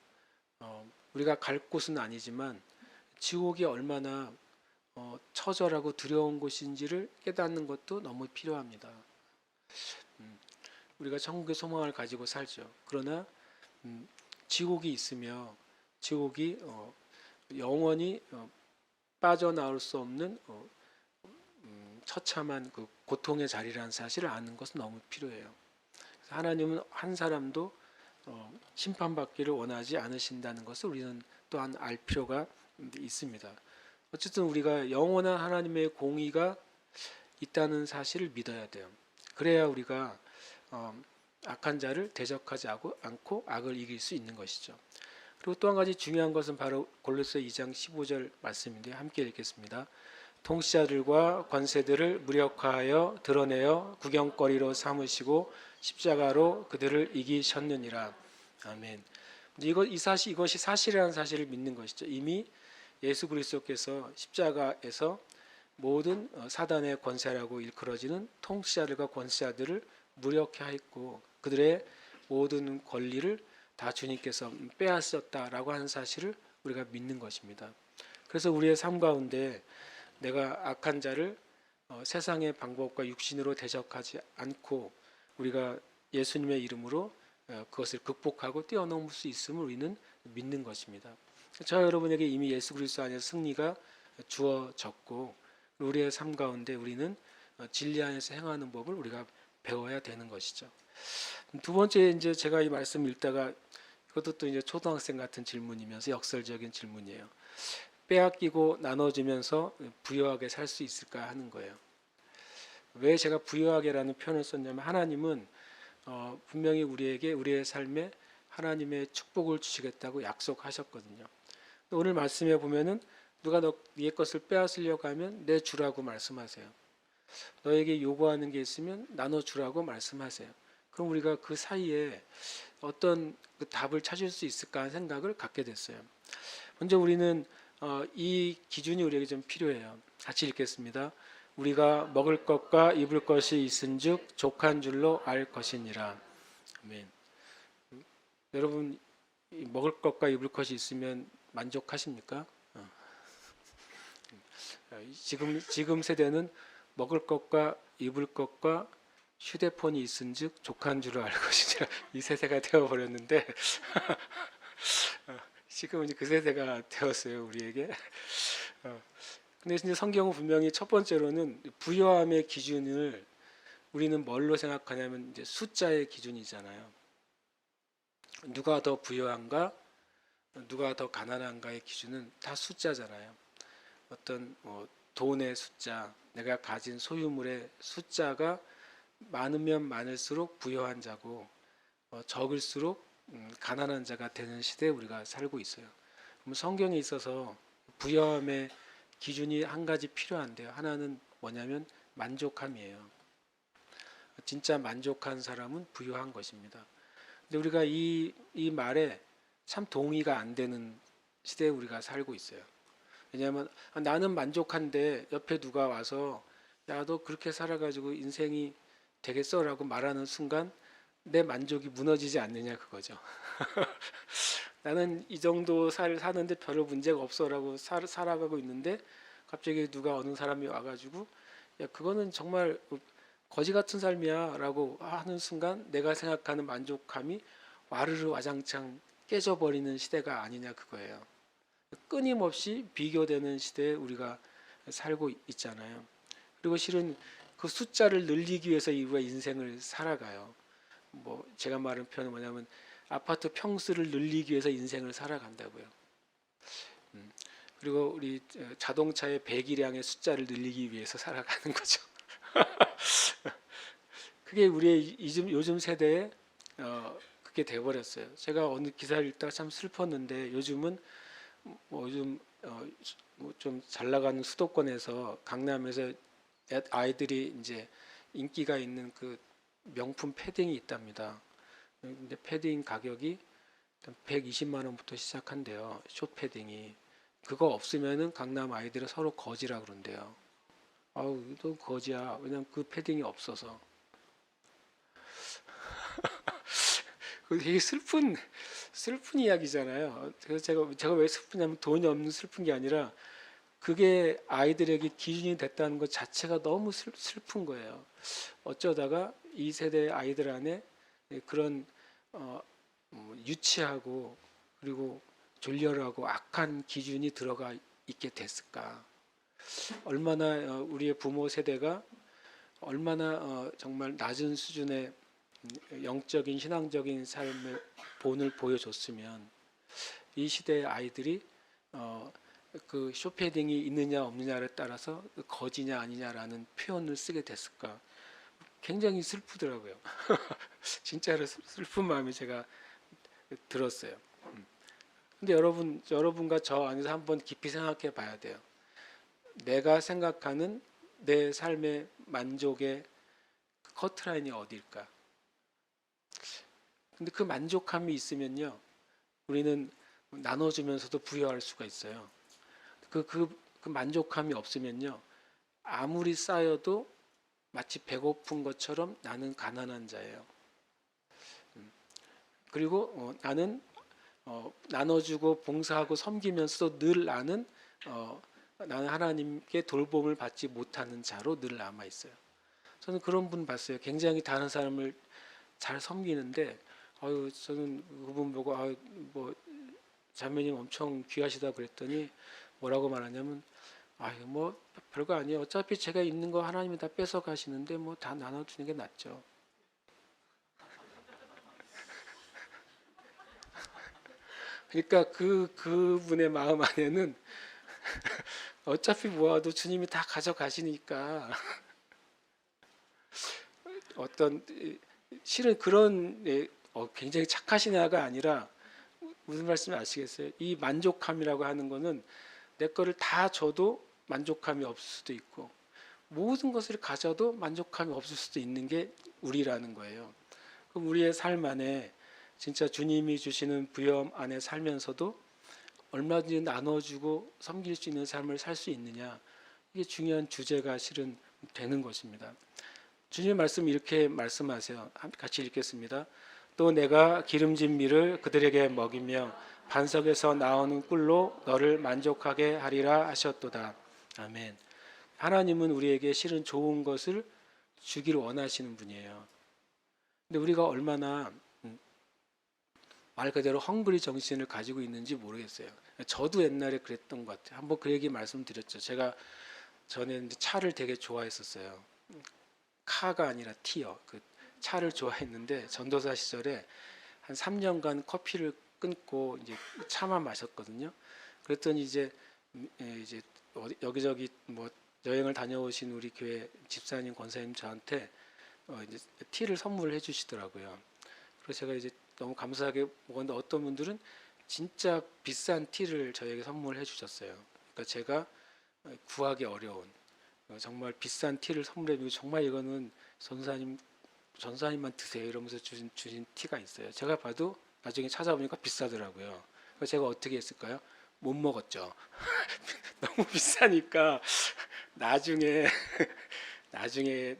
우리가 갈 곳은 아니지만 지옥이 얼마나 처절하고 두려운 곳인지를 깨닫는 것도 너무 필요합니다. 우리가 천국의 소망을 가지고 살죠. 그러나 지옥이 있으며 지옥이 영원히 빠져나올 수 없는 처참한 그 고통의 자리라는 사실을 아는 것은 너무 필요해요. 하나님은 한 사람도 심판받기를 원하지 않으신다는 것을 우리는 또한 알 필요가 있습니다. 어쨌든 우리가 영원한 하나님의 공의가 있다는 사실을 믿어야 돼요. 그래야 우리가 악한 자를 대적하지 않고 악을 이길 수 있는 것이죠. 그리고 또 한 가지 중요한 것은 바로 골로새 2장 15절 말씀인데 함께 읽겠습니다. 통치자들과 권세들을 무력화하여 드러내어 구경거리로 삼으시고 십자가로 그들을 이기셨느니라. 아멘. 이것이 사실이라는 사실을 믿는 것이죠. 이미 예수 그리스도께서 십자가에서 모든 사단의 권세라고 일컬어지는 통치자들과 권세자들을 무력화했고 그들의 모든 권리를 다 주님께서 빼앗으셨다라고 하는 사실을 우리가 믿는 것입니다. 그래서 우리의 삶 가운데 내가 악한 자를 세상의 방법과 육신으로 대적하지 않고 우리가 예수님의 이름으로 그것을 극복하고 뛰어넘을 수 있음을 우리는 믿는 것입니다. 저 여러분에게 이미 예수 그리스도 안에서 승리가 주어졌고 우리의 삶 가운데 우리는 진리 안에서 행하는 법을 우리가 배워야 되는 것이죠. 두 번째 이제 제가 이 말씀 읽다가 그것도 또 이제 초등학생 같은 질문이면서 역설적인 질문이에요. 빼앗기고 나눠주면서 부유하게 살 수 있을까 하는 거예요. 왜 제가 부유하게라는 표현을 썼냐면 하나님은 분명히 우리에게 우리의 삶에 하나님의 축복을 주시겠다고 약속하셨거든요. 오늘 말씀에 보면은 누가 네의 것을 빼앗으려고 하면 내 주라고 말씀하세요. 너에게 요구하는 게 있으면 나눠주라고 말씀하세요. 그럼 우리가 그 사이에 어떤 그 답을 찾을 수 있을까 하는 생각을 갖게 됐어요. 먼저 우리는 이 기준이 우리에게 좀 필요해요. 같이 읽겠습니다. 우리가 먹을 것과 입을 것이 있은즉 족한 줄로 알 것이니라. 아멘. 여러분 먹을 것과 입을 것이 있으면 만족하십니까? 지금 세대는 먹을 것과 입을 것과 휴대폰이 있은즉 족한 줄로 알 것이니라 이 세대가 되어 버렸는데 지금은 그 세대가 되었어요 우리에게. 근데 이제 성경은 분명히 첫 번째로는 부유함의 기준을 우리는 뭘로 생각하냐면 이제 숫자의 기준이잖아요. 누가 더 부유한가, 누가 더 가난한가의 기준은 다 숫자잖아요. 어떤 돈의 숫자, 내가 가진 소유물의 숫자가 많으면 많을수록 부유한 자고 적을수록 가난한 자가 되는 시대에 우리가 살고 있어요. 그럼 성경에 있어서 부유함의 기준이 한 가지 필요한데요. 하나는 뭐냐면 만족함이에요. 진짜 만족한 사람은 부유한 것입니다. 근데 우리가 이 말에 참 동의가 안 되는 시대에 우리가 살고 있어요. 왜냐하면 나는 만족한데 옆에 누가 와서 야, 너 그렇게 살아가지고 인생이 되겠어라고 말하는 순간 내 만족이 무너지지 않느냐 그거죠. 나는 이 정도 사는데 별 문제가 없어라고 살아가고 있는데 갑자기 누가 어느 사람이 와가지고 야 그거는 정말 거지 같은 삶이야라고 하는 순간 내가 생각하는 만족감이 와르르 와장창 깨져버리는 시대가 아니냐 그거예요. 끊임없이 비교되는 시대에 우리가 살고 있잖아요. 그리고 실은 그 숫자를 늘리기 위해서 우리가 인생을 살아가요. 뭐 제가 말하는 표현은 뭐냐면 아파트 평수를 늘리기 위해서 인생을 살아간다고요. 그리고 우리 자동차의 배기량의 숫자를 늘리기 위해서 살아가는 거죠. 그게 우리의 요즘 세대에 그게 돼버렸어요. 제가 어느 기사를 읽다가 참 슬펐는데 요즘은 요즘 뭐좀 잘 나가는 수도권에서 강남에서 아이들이 이제 인기가 있는 그 명품 패딩이 있답니다. 근데 패딩 가격이 120만 원부터 시작한대요. 숏 패딩이. 그거 없으면은 강남 아이들은 서로 거지라 그런대요. 아우, 너 거지야. 왜냐면 그 패딩이 없어서. 그 되게 슬픈 이야기잖아요. 그래서 제가 왜 슬프냐면 돈이 없는 슬픈 게 아니라 그게 아이들에게 기준이 됐다는 것 자체가 너무 슬픈 거예요. 어쩌다가 이 세대 아이들 안에 그런 유치하고 그리고 졸렬하고 악한 기준이 들어가 있게 됐을까? 얼마나 우리의 부모 세대가 얼마나 정말 낮은 수준의 영적인 신앙적인 삶의 본을 보여줬으면 이 시대의 아이들이 그 쇼패딩이 있느냐 없느냐에 따라서 거지냐 아니냐라는 표현을 쓰게 됐을까? 굉장히 슬프더라고요. 진짜로 슬픈 마음이 제가 들었어요. 근데 여러분과 저 안에서 한번 깊이 생각해 봐야 돼요. 내가 생각하는 내 삶의 만족의 커트라인이 어디일까? 근데 그 만족함이 있으면요, 우리는 나눠주면서도 부여할 수가 있어요. 그 만족함이 없으면요, 아무리 쌓여도 마치 배고픈 것처럼 나는 가난한 자예요. 그리고 나는 나눠주고 봉사하고 섬기면서도 늘 나는 하나님께 돌봄을 받지 못하는 자로 늘 남아 있어요. 저는 그런 분 봤어요. 굉장히 다른 사람을 잘 섬기는데, 저는 그분 보고 뭐 자매님 엄청 귀하시다 그랬더니 뭐라고 말하냐면 아유 뭐 별거 아니에요. 어차피 제가 있는 거 하나님이 다 뺏어 가시는데 뭐 다 나눠주는 게 낫죠. 그러니까 그분의 마음 안에는 어차피 모아도 주님이 다 가져가시니까 어떤 실은 그런 굉장히 착하시냐가 아니라 무슨 말씀인지 아시겠어요? 이 만족함이라고 하는 거는 내 거를 다 줘도 만족함이 없을 수도 있고 모든 것을 가져도 만족함이 없을 수도 있는 게 우리라는 거예요. 그럼 우리의 삶 안에 진짜 주님이 주시는 부여함 안에 살면서도 얼마든지 나눠주고 섬길 수 있는 삶을 살 수 있느냐, 이게 중요한 주제가 실은 되는 것입니다. 주님의 말씀 이렇게 말씀하세요. 같이 읽겠습니다. 또 내가 기름진 밀을 그들에게 먹이며 반석에서 나오는 꿀로 너를 만족하게 하리라 하셨도다. 아멘. 하나님은 우리에게 실은 좋은 것을 주기를 원하시는 분이에요. 근데 우리가 얼마나 말 그대로 헝그리 정신을 가지고 있는지 모르겠어요. 저도 옛날에 그랬던 것 같아요. 한번 그 얘기 말씀드렸죠. 제가 전에 차를 되게 좋아했었어요. 카가 아니라 티어. 그 차를 좋아했는데 전도사 시절에 한 3년간 커피를 끊고 이제 차만 마셨거든요. 그랬더니 이제 여기저기 뭐 여행을 다녀오신 우리 교회 집사님 권사님 저한테 이제 티를 선물해 주시더라고요. 그래서 제가 이제 너무 감사하게 먹었는데 어떤 분들은 진짜 비싼 티를 저에게 선물해 주셨어요. 그러니까 제가 구하기 어려운 정말 비싼 티를 선물해 주고 정말 이거는 전사님만 드세요 이러면서 주신 티가 있어요. 제가 봐도 나중에 찾아보니까 비싸더라고요. 그래서 제가 어떻게 했을까요? 못 먹었죠. 너무 비싸니까 나중에 나중에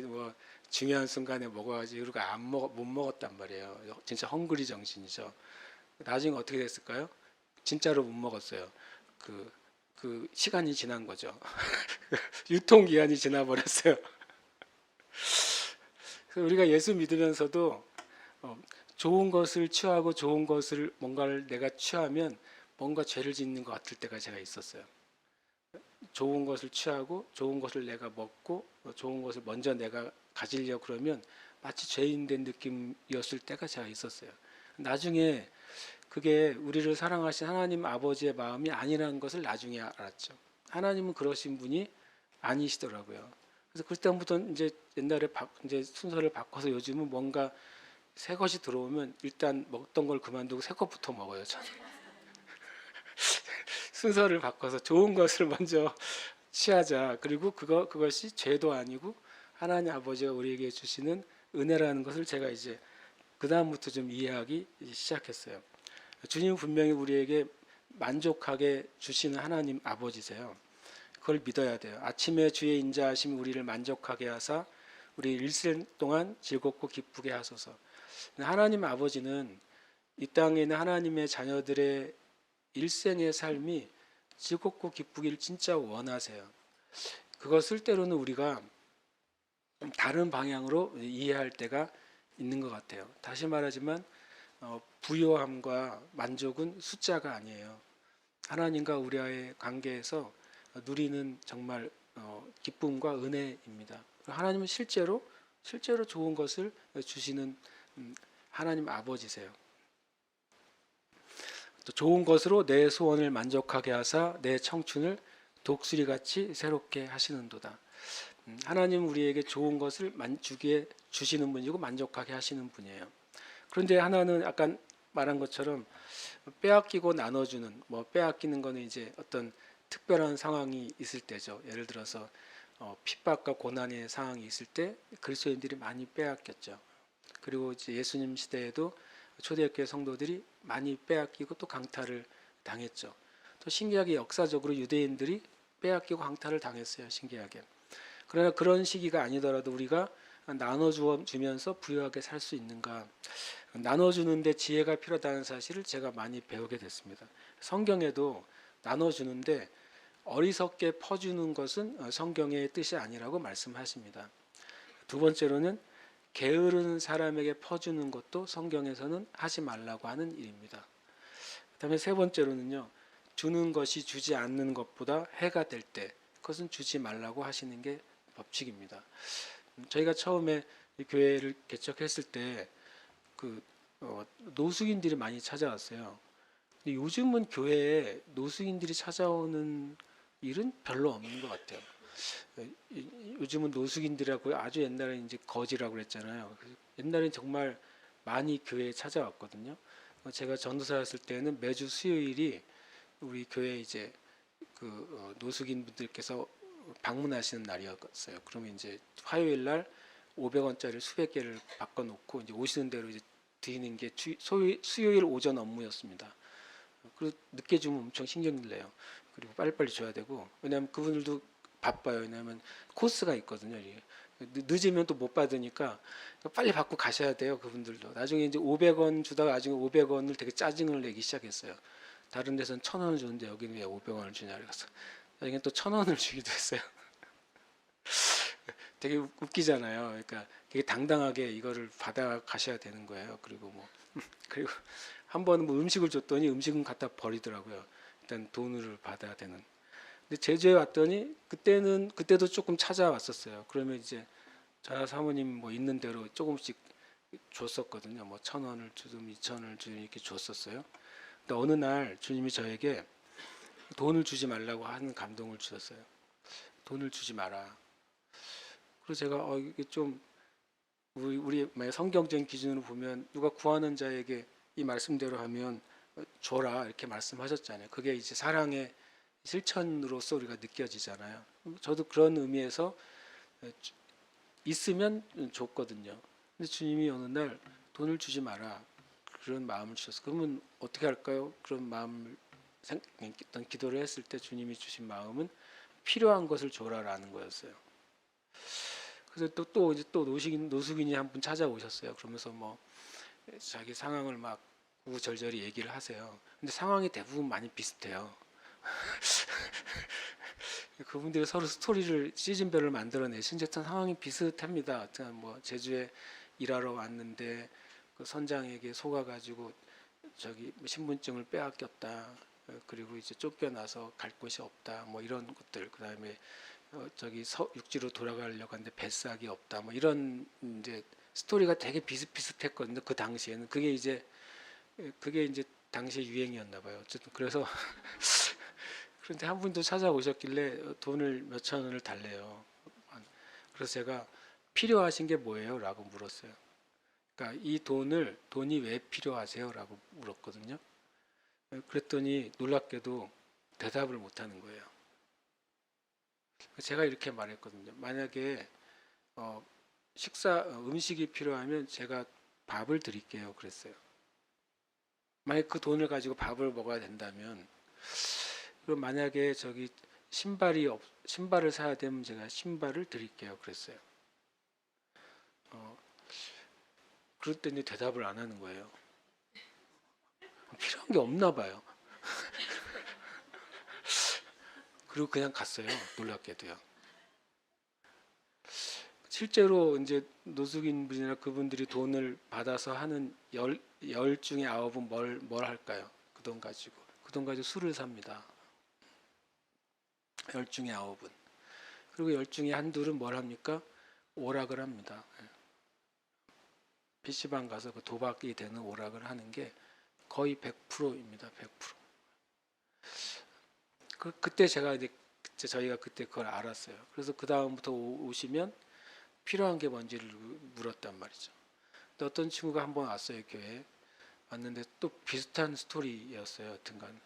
뭐 중요한 순간에 먹어야지 그러고 못 먹었단 말이에요. 진짜 헝그리 정신이죠. 나중에 어떻게 됐을까요? 진짜로 못 먹었어요. 그 시간이 지난 거죠. 유통기한이 지나버렸어요. 그래서 우리가 예수 믿으면서도 좋은 것을 취하고 좋은 것을 뭔가를 내가 취하면 뭔가 죄를 짓는 것 같을 때가 제가 있었어요. 좋은 것을 취하고 좋은 것을 내가 먹고 좋은 것을 먼저 내가 가지려고 그러면 마치 죄인 된 느낌이었을 때가 제가 있었어요. 나중에 그게 우리를 사랑하신 하나님 아버지의 마음이 아니라는 것을 나중에 알았죠. 하나님은 그러신 분이 아니시더라고요. 그래서 그때부터 이제 옛날에 이제 순서를 바꿔서 요즘은 뭔가 새 것이 들어오면 일단 먹던 걸 그만두고 새 것부터 먹어요. 저는. 순서를 바꿔서 좋은 것을 먼저 취하자. 그리고 그것이 죄도 아니고 하나님 아버지가 우리에게 주시는 은혜라는 것을 제가 이제 그 다음부터 좀 이해하기 시작했어요. 주님은 분명히 우리에게 만족하게 주시는 하나님 아버지세요. 그걸 믿어야 돼요. 아침에 주의 인자하심이 우리를 만족하게 하사 우리 일생 동안 즐겁고 기쁘게 하소서. 하나님 아버지는 이 땅에 있는 하나님의 자녀들의 일생의 삶이 즐겁고 기쁘길 진짜 원하세요. 그것을 때로는 우리가 다른 방향으로 이해할 때가 있는 것 같아요. 다시 말하지만 부요함과 만족은 숫자가 아니에요. 하나님과 우리와의 관계에서 누리는 정말 기쁨과 은혜입니다. 하나님은 실제로 좋은 것을 주시는 하나님 아버지세요. 또 좋은 것으로 내 소원을 만족하게 하사 내 청춘을 독수리같이 새롭게 하시는도다. 하나님 우리에게 좋은 것을 주시는 분이고 만족하게 하시는 분이에요. 그런데 하나는 아까 말한 것처럼 빼앗기고 나눠주는 빼앗기는 거는 이제 어떤 특별한 상황이 있을 때죠. 예를 들어서 핍박과 고난의 상황이 있을 때 그리스도인들이 많이 빼앗겼죠. 그리고 이제 예수님 시대에도 초대교회 성도들이 많이 빼앗기고 또 강탈을 당했죠. 또 신기하게 역사적으로 유대인들이 빼앗기고 강탈을 당했어요. 신기하게. 그러나 그런 시기가 아니더라도 우리가 나눠주면서 부유하게 살 수 있는가. 나눠주는데 지혜가 필요하다는 사실을 제가 많이 배우게 됐습니다. 성경에도 나눠주는데 어리석게 퍼주는 것은 성경의 뜻이 아니라고 말씀하십니다. 두 번째로는 게으른 사람에게 퍼주는 것도 성경에서는 하지 말라고 하는 일입니다. 그다음에 세 번째로는요. 주는 것이 주지 않는 것보다 해가 될 때 그것은 주지 말라고 하시는 게 법칙입니다. 저희가 처음에 이 교회를 개척했을 때 그 노숙인들이 많이 찾아왔어요. 근데 요즘은 교회에 노숙인들이 찾아오는 일은 별로 없는 것 같아요. 요즘은 노숙인들이라고 아주 옛날에 이제 거지라고 그랬잖아요. 옛날엔 정말 많이 교회에 찾아왔거든요. 제가 전도사였을 때는 매주 수요일이 우리 교회 이제 노숙인 분들께서 방문하시는 날이었어요. 그러면 이제 화요일 날 500원짜리 수백 개를 바꿔놓고 이제 오시는 대로 이제 드리는 게 수요일 오전 업무였습니다. 그리고 늦게 주면 엄청 신경을 내요. 그리고 빨리빨리 줘야 되고 왜냐하면 그분들도 바빠요. 왜냐하면 코스가 있거든요. 이게. 늦으면 또 못 받으니까 빨리 받고 가셔야 돼요. 그분들도. 나중에 이제 500원 주다가 나중에 500원을 되게 짜증을 내기 시작했어요. 다른 데서는 1,000원을 주는데 여기는 왜 500원을 주냐 그래서 나중에 또 1,000원을 주기도 했어요. 되게 웃기잖아요. 그러니까 되게 당당하게 이거를 받아 가셔야 되는 거예요. 그리고 뭐 그리고 한 번은 뭐 음식을 줬더니 음식은 갖다 버리더라고요. 일단 돈을 받아야 되는. 근데 제주에 왔더니 그때도 조금 찾아왔었어요. 그러면 이제 저 사모님 뭐 있는 대로 조금씩 줬었거든요. 뭐 1,000원을 주든 2,000원을 주든 이렇게 줬었어요. 근데 어느 날 주님이 저에게 돈을 주지 말라고 하는 감동을 주셨어요. 돈을 주지 마라. 그래서 제가 이게 좀 우리 성경적인 기준으로 보면 누가 구하는 자에게 이 말씀대로 하면 줘라 이렇게 말씀하셨잖아요. 그게 이제 사랑의 실천으로서 우리가 느껴지잖아요. 저도 그런 의미에서 있으면 좋거든요. 근데 주님이 어느 날 돈을 주지 마라 그런 마음을 주셔서 그러면 어떻게 할까요? 그런 마음을 어떤 기도를 했을 때 주님이 주신 마음은 필요한 것을 줘라라는 거였어요. 그래서 또 이제 또 노숙인이 한 분 찾아오셨어요. 그러면서 뭐 자기 상황을 막 구구절절히 얘기를 하세요. 근데 상황이 대부분 많이 비슷해요. 그분들이 서로 스토리를 시즌별을 만들어내신 듯한 상황이 비슷합니다. 뭐 제주에 일하러 왔는데 그 선장에게 속아가지고 저기 신분증을 빼앗겼다. 그리고 이제 쫓겨나서 갈 곳이 없다. 뭐 이런 것들. 그다음에 저기 육지로 돌아가려고 하는데 뱃삭이 없다. 뭐 이런 이제 스토리가 되게 비슷비슷했거든요. 그 당시에는 그게 이제 당시 유행이었나 봐요. 어쨌든 그래서 그런데 한 분도 찾아오셨길래 돈을 몇천 원을 달래요. 그래서 제가 필요하신 게 뭐예요? 라고 물었어요. 그러니까 이 돈이 왜 필요하세요? 라고 물었거든요. 그랬더니 놀랍게도 대답을 못 하는 거예요. 제가 이렇게 말했거든요. 만약에 음식이 필요하면 제가 밥을 드릴게요. 그랬어요. 만약 그 돈을 가지고 밥을 먹어야 된다면 그럼 만약에 저기 신발을 사야 되면 제가 신발을 드릴게요. 그랬어요. 그랬더니 대답을 안 하는 거예요. 필요한 게 없나 봐요. 그리고 그냥 갔어요. 놀랍게도요. 실제로 이제 노숙인 분이나 그분들이 돈을 받아서 하는 열 중에 9은 뭘 할까요? 그 돈 가지고. 그 돈 가지고 술을 삽니다. 열 중에 9은. 그리고 열 중에 한둘은 뭘 합니까? 오락을 합니다. PC방 가서 그 도박이 되는 오락을 하는 게 거의 100%입니다. 100%. 그때 제가 이제 저희가 그때 그걸 알았어요. 그래서 그 다음부터 오시면 필요한 게 뭔지를 물었단 말이죠. 근데 어떤 친구가 한번 왔어요, 교회에. 왔는데 또 비슷한 스토리였어요, 여튼간.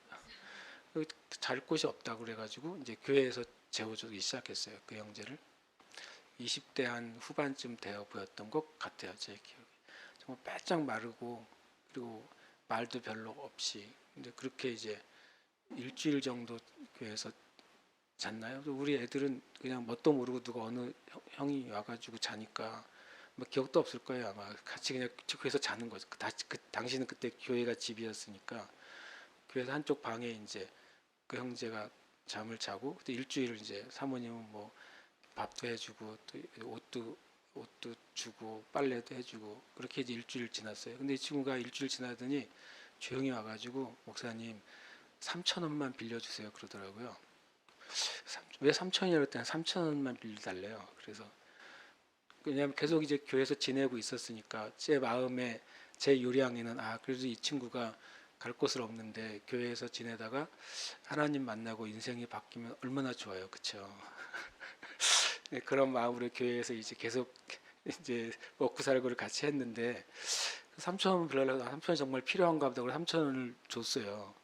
잘 곳이 없다고 그래가지고 이제 교회에서 재워주기 시작했어요, 그 형제를. 20대 한 후반쯤 되어 보였던 것 같아요, 제 기억에. 정말 빼짝 마르고 그리고 말도 별로 없이. 근데 그렇게 이제 일주일 정도 교회에서 잤나요? 우리 애들은 그냥 뭣도 모르고 누가 어느 형이 와가지고 자니까 뭐 기억도 없을 거예요 아마. 같이 그냥 교회에서 자는 거죠. 당시는 그때 교회가 집이었으니까 교회에서 한쪽 방에 이제 그 형제가 잠을 자고 그때 일주일을 이제 사모님은 뭐 밥도 해주고 또 옷도 주고 빨래도 해주고 그렇게 이제 일주일 지났어요. 근데 이 친구가 일주일 지나더니 조용히 와가지고 목사님 3천 원만 빌려주세요 그러더라고요. 왜 3천이라고 했더니 3천 원만 빌려달래요. 그래서 왜냐하면 계속 이제 교회에서 지내고 있었으니까 제 마음에 제 요량에는 그래도 이 친구가 갈 곳을 없는데 교회에서 지내다가 하나님 만나고 인생이 바뀌면 얼마나 좋아요, 그렇죠? 그런 마음으로 교회에서 이제 계속 이제 먹고 살고를 같이 했는데 3천 원 빌려달라고 3천 원이 정말 필요한가 보다. 그래서 3천 원을 줬어요.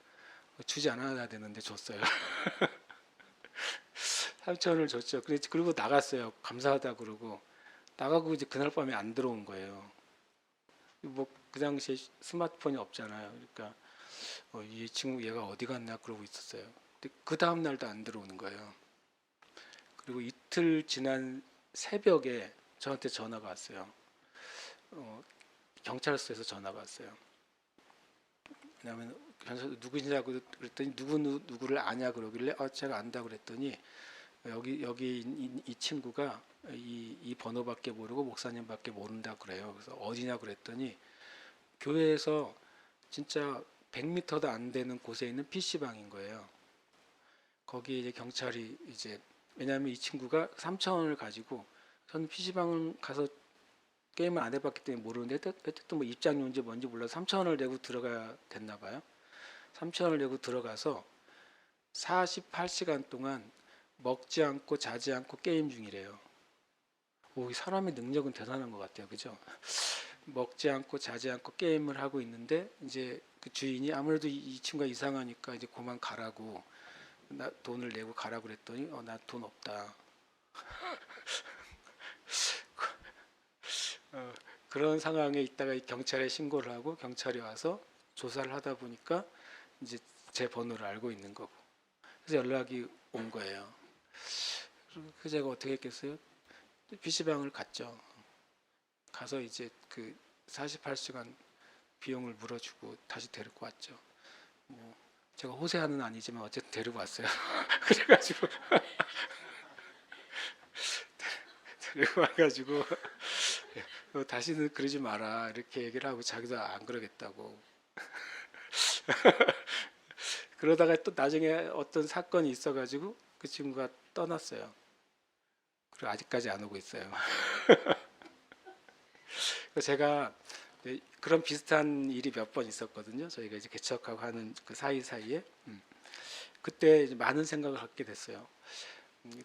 주지 않아야 되는데 줬어요. 3천 원을 줬죠. 그리고 나갔어요. 감사하다 그러고 나가고 이제 그날 밤에 안 들어온 거예요. 뭐 그 당시에 스마트폰이 없잖아요. 그러니까 이 친구 얘가 어디 갔나 그러고 있었어요. 근데 그 다음 날도 안 들어오는 거예요. 그리고 이틀 지난 새벽에 저한테 전화가 왔어요. 경찰서에서 전화가 왔어요. 왜냐하면 누구냐고 그랬더니 누구를 아냐 그러길래 제가 안다 그랬더니 여기 이 친구가 이 번호밖에 모르고 목사님밖에 모른다 그래요. 그래서 어디냐 그랬더니 교회에서 진짜 100m도 안 되는 곳에 있는 PC방인 거예요. 거기에 이제 경찰이 이제 왜냐하면 이 친구가 3천 원을 가지고 저는 PC방을 가서 게임을 안 해봤기 때문에 모르는데 어쨌든 뭐 입장료인지 뭔지 몰라서 3천 원을 내고 들어가야 됐나 봐요. 3천 원을 내고 들어가서 48시간 동안 먹지 않고 자지 않고 게임 중이래요. 이 사람의 능력은 대단한 것 같아요. 그죠? 먹지 않고 자지 않고 게임을 하고 있는데 이제 그 주인이 아무래도 이 친구가 이상하니까 이제 그만 가라고 돈을 내고 가라고 그랬더니 나 돈 없다. 그런 상황에 있다가 경찰에 신고를 하고 경찰이 와서 조사를 하다 보니까 이제 제 번호를 알고 있는 거고 그래서 연락이 온 거예요. 그 제가 어떻게 했겠어요? PC방을 갔죠. 가서 이제 그 48시간 비용을 물어주고 다시 데리고 왔죠. 뭐 제가 호세아는 아니지만 어쨌든 데리고 왔어요. 그래가지고 데리고 와가지고 다시는 그러지 마라 이렇게 얘기를 하고 자기도 안 그러겠다고. 그러다가 또 나중에 어떤 사건이 있어가지고 그 친구가 떠났어요. 그리고 아직까지 안 오고 있어요. 제가 그런 비슷한 일이 몇 번 있었거든요. 저희가 이제 개척하고 하는 그 사이사이에 그때 이제 많은 생각을 갖게 됐어요.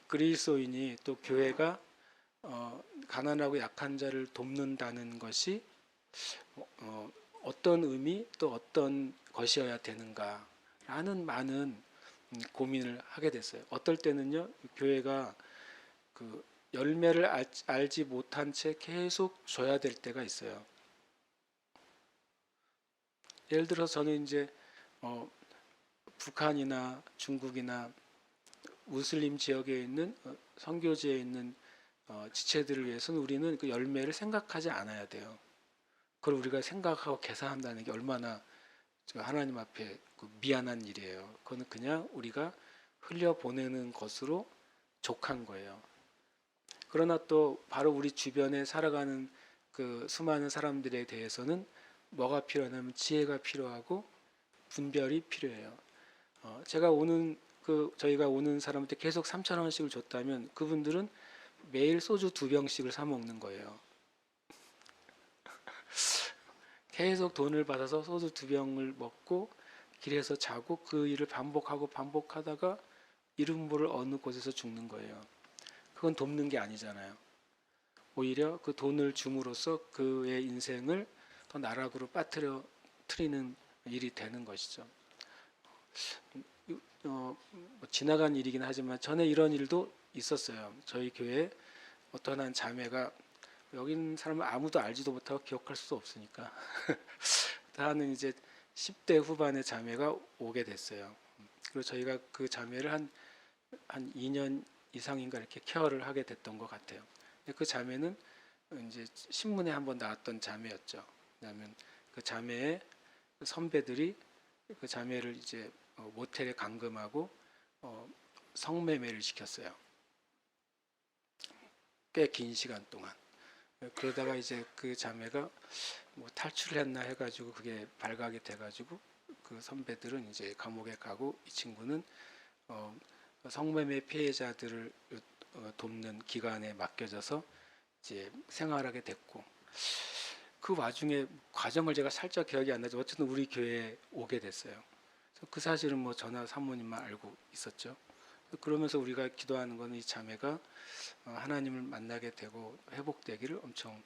그리스도인이 또 교회가 가난하고 약한 자를 돕는다는 것이 어떤 의미 또 어떤 것이어야 되는가라는 많은 고민을 하게 됐어요. 어떨 때는요, 교회가 그 열매를 알지 못한 채 계속 줘야 될 때가 있어요. 예를 들어 저는 이제 북한이나 중국이나 무슬림 지역에 있는 선교지에 있는 지체들을 위해서는 우리는 그 열매를 생각하지 않아야 돼요. 그걸 우리가 생각하고 계산한다는 게 얼마나 하나님 앞에 그 미안한 일이에요. 그거는 그냥 우리가 흘려보내는 것으로 족한 거예요. 그러나 또 바로 우리 주변에 살아가는 그 수많은 사람들에 대해서는 뭐가 필요하냐면 지혜가 필요하고 분별이 필요해요. 저희가 오는 사람한테 계속 3천 원씩을 줬다면 그분들은 매일 소주 2병씩을 사 먹는 거예요. 계속 돈을 받아서 소주 2병을 먹고 길에서 자고 그 일을 반복하고 반복하다가 이름 모를 어느 곳에서 죽는 거예요. 그건 돕는 게 아니잖아요. 오히려 그 돈을 줌으로써 그의 인생을 더 나락으로 빠뜨리는 일이 되는 것이죠. 뭐 지나간 일이긴 하지만 전에 이런 일도 있었어요. 저희 교회에 어떤 한 자매가 여기 있는 사람은 아무도 알지도 못하고 기억할 수도 없으니까 하는 이제 10대 후반의 자매가 오게 됐어요. 그리고 저희가 그 자매를 한 2년 이상인가 이렇게 케어를 하게 됐던 것 같아요. 그 자매는 이제 신문에 한번 나왔던 자매였죠. 왜냐하면 그 자매의 선배들이 그 자매를 이제 모텔에 감금하고 성매매를 시켰어요. 꽤 긴 시간 동안. 그러다가 이제 그 자매가 뭐 탈출을 했나 해가지고 그게 발각이 돼가지고 그 선배들은 이제 감옥에 가고 이 친구는 어, 성매매 피해자들을 돕는 기관에 맡겨져서 이제 생활하게 됐고 그 와중에 과정을 제가 살짝 기억이 안 나죠. 어쨌든 우리 교회에 오게 됐어요. 그래서 그 사실은 뭐 저나 사모님만 알고 있었죠. 그러면서 우리가 기도하는 것은 이 자매가 하나님을 만나게 되고 회복되기를 엄청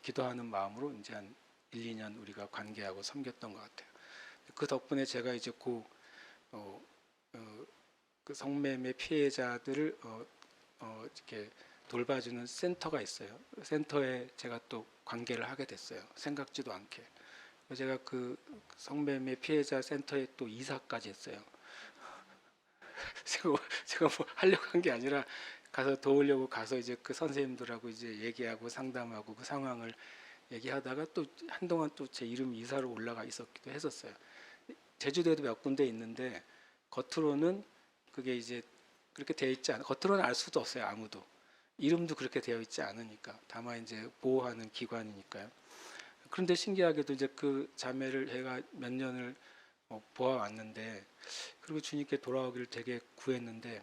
기도하는 마음으로 이제 한 1, 2년 우리가 관계하고 섬겼던 것 같아요. 그 덕분에 제가 이제 어, 어, 그 성매매 피해자들을 이렇게 돌봐주는 센터가 있어요. 센터에 제가 또 관계를 하게 됐어요. 생각지도 않게. 제가 그 성매매 피해자 센터에 또 이사까지 했어요. 제가 뭐 하려고 한 게 아니라 가서 도우려고 가서 이제 그 선생님들하고 이제 얘기하고 상담하고 그 상황을 얘기하다가 또 한동안 또 제 이름이 이사로 올라가 있었기도 했었어요. 제주도에도 몇 군데 있는데 겉으로는 그게 이제 그렇게 되어 있지 않아. 겉으로는 알 수도 없어요. 아무도. 이름도 그렇게 되어 있지 않으니까. 다만 이제 보호하는 기관이니까요. 그런데 신기하게도 이제 그 자매를 제가 몇 년을 보아왔는데 그리고 주님께 돌아오기를 되게 구했는데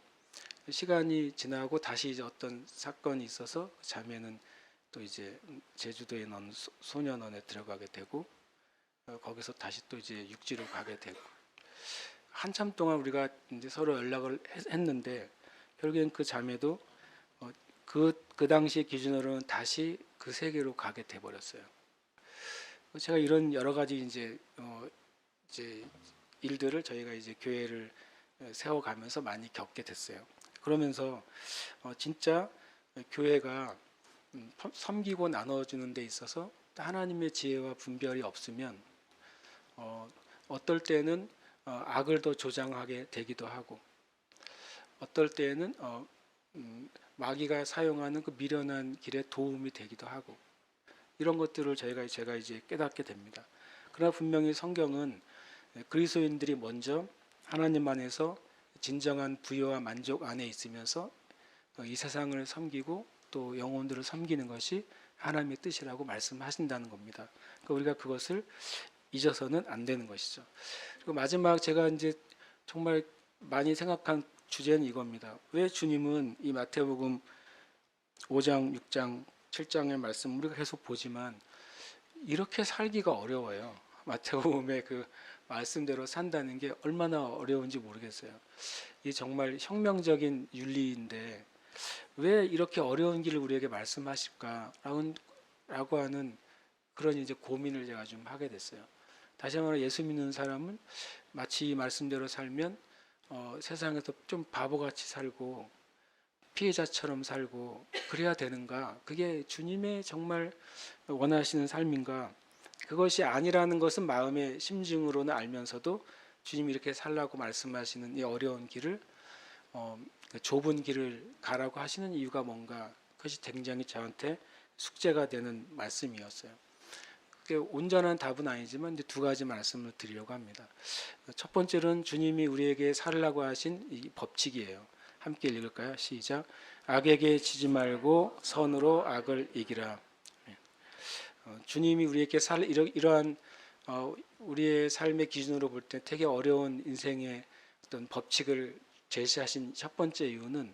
시간이 지나고 다시 이제 어떤 사건이 있어서 자매는 또 이제 제주도에 있는 소년원에 들어가게 되고 거기서 다시 또 이제 육지로 가게 되고 한참 동안 우리가 이제 서로 연락을 했는데 결국엔 그 자매도 그 당시 기준으로는 다시 그 세계로 가게 돼 버렸어요. 제가 이런 여러 가지 이제 일들을 저희가 이제 교회를 세워가면서 많이 겪게 됐어요. 그러면서 진짜 교회가 섬기고 나눠주는 데 있어서 하나님의 지혜와 분별이 없으면 어떨 때는 악을 더 조장하게 되기도 하고 어떨 때는 마귀가 사용하는 그 미련한 길에 도움이 되기도 하고 이런 것들을 제가 이제 깨닫게 됩니다. 그러나 분명히 성경은 그리스도인들이 먼저 하나님 안에서 진정한 부요와 만족 안에 있으면서 이 세상을 섬기고 또 영혼들을 섬기는 것이 하나님의 뜻이라고 말씀하신다는 겁니다. 그러니까 우리가 그것을 잊어서는 안 되는 것이죠. 그리고 마지막 제가 이제 정말 많이 생각한 주제는 이겁니다. 왜 주님은 이 마태복음 5장, 6장, 7장의 말씀 우리가 계속 보지만 이렇게 살기가 어려워요. 마태복음의 그 말씀대로 산다는 게 얼마나 어려운지 모르겠어요. 이 정말 혁명적인 윤리인데 왜 이렇게 어려운 길을 우리에게 말씀하실까라고 하는 그런 이제 고민을 제가 좀 하게 됐어요. 다시 한번 예수 믿는 사람은 마치 이 말씀대로 살면 세상에서 좀 바보같이 살고 피해자처럼 살고 그래야 되는가? 그게 주님의 정말 원하시는 삶인가? 그것이 아니라는 것은 마음의 심증으로는 알면서도 주님이 이렇게 살라고 말씀하시는 이 어려운 길을 그 좁은 길을 가라고 하시는 이유가 뭔가? 그것이 굉장히 저한테 숙제가 되는 말씀이었어요. 그게 온전한 답은 아니지만 이제 두 가지 말씀을 드리려고 합니다. 첫 번째는 주님이 우리에게 살라고 하신 이 법칙이에요. 함께 읽을까요? 시작. 악에게 지지 말고 선으로 악을 이기라. 주님이 우리에게 이러한 우리의 삶의 기준으로 볼 때 되게 어려운 인생의 어떤 법칙을 제시하신 첫 번째 이유는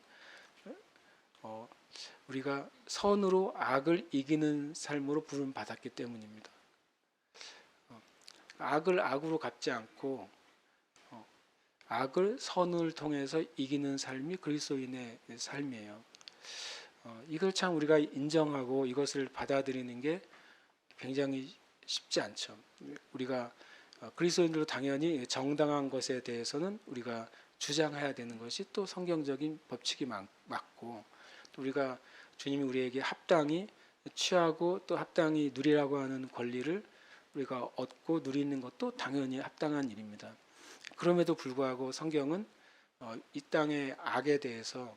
우리가 선으로 악을 이기는 삶으로 부름 받았기 때문입니다. 악을 악으로 갚지 않고 악을 선을 통해서 이기는 삶이 그리스도인의 삶이에요. 이걸 참 우리가 인정하고 이것을 받아들이는 게 굉장히 쉽지 않죠. 우리가 그리스도인들도 당연히 정당한 것에 대해서는 우리가 주장해야 되는 것이 또 성경적인 법칙이 맞고 또 우리가 주님이 우리에게 합당히 취하고 또 합당히 누리라고 하는 권리를 우리가 얻고 누리는 것도 당연히 합당한 일입니다. 그럼에도 불구하고 성경은 이 땅의 악에 대해서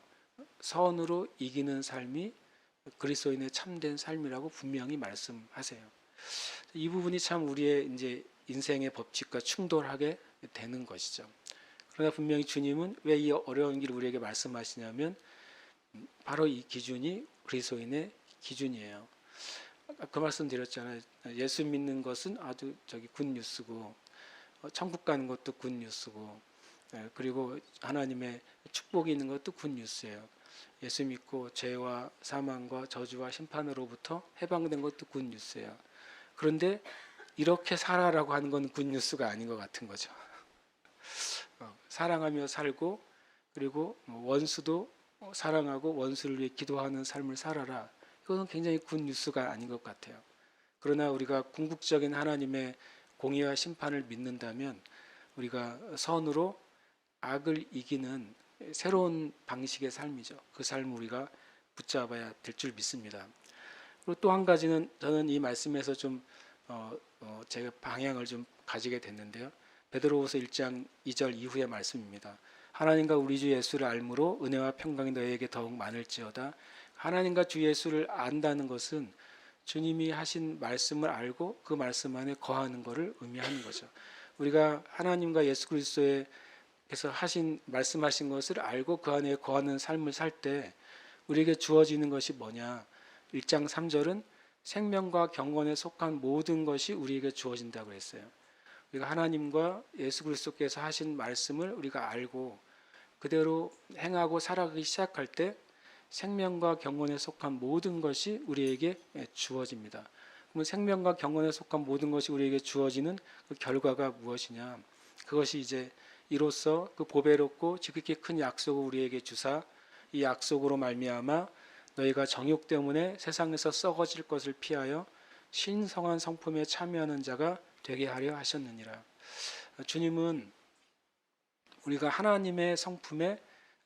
선으로 이기는 삶이 그리스도인의 참된 삶이라고 분명히 말씀하세요. 이 부분이 참 우리의 이제 인생의 법칙과 충돌하게 되는 것이죠. 그러나 분명히 주님은 왜 이 어려운 길을 우리에게 말씀하시냐면 바로 이 기준이 그리스도인의 기준이에요. 아까 그 말씀 드렸잖아요. 예수 믿는 것은 아주 굿뉴스고, 천국 가는 것도 굿뉴스고, 그리고 하나님의 축복이 있는 것도 굿뉴스예요. 예수 믿고 죄와 사망과 저주와 심판으로부터 해방된 것도 굿뉴스예요. 그런데 이렇게 살아라고 하는 건 굿뉴스가 아닌 것 같은 거죠. 사랑하며 살고, 그리고 원수도 사랑하고 원수를 위해 기도하는 삶을 살아라. 이거는 굉장히 굿뉴스가 아닌 것 같아요. 그러나 우리가 궁극적인 하나님의 공의와 심판을 믿는다면 우리가 선으로 악을 이기는 새로운 방식의 삶이죠. 그 삶을 우리가 붙잡아야 될 줄 믿습니다. 그리고 또 한 가지는 저는 이 말씀에서 좀 제가 방향을 좀 가지게 됐는데요. 베드로후서 1장 2절 이후의 말씀입니다. 하나님과 우리 주 예수를 알므로 은혜와 평강이 너희에게 더욱 많을지어다. 하나님과 주 예수를 안다는 것은 주님이 하신 말씀을 알고 그 말씀 안에 거하는 것을 의미하는 거죠. 우리가 하나님과 예수 그리스도에서 하신 말씀하신 것을 알고 그 안에 거하는 삶을 살 때 우리에게 주어지는 것이 뭐냐? 1장 3절은 생명과 경건에 속한 모든 것이 우리에게 주어진다고 했어요. 우리가 하나님과 예수 그리스도께서 하신 말씀을 우리가 알고 그대로 행하고 살아가기 시작할 때 생명과 경건에 속한 모든 것이 우리에게 주어집니다. 그러면 생명과 경건에 속한 모든 것이 우리에게 주어지는 그 결과가 무엇이냐? 그것이 이제 이로써 그 보배롭고 지극히 큰 약속을 우리에게 주사 이 약속으로 말미암아 너희가 정욕 때문에 세상에서 썩어질 것을 피하여 신성한 성품에 참여하는 자가 되게 하려 하셨느니라. 주님은 우리가 하나님의 성품에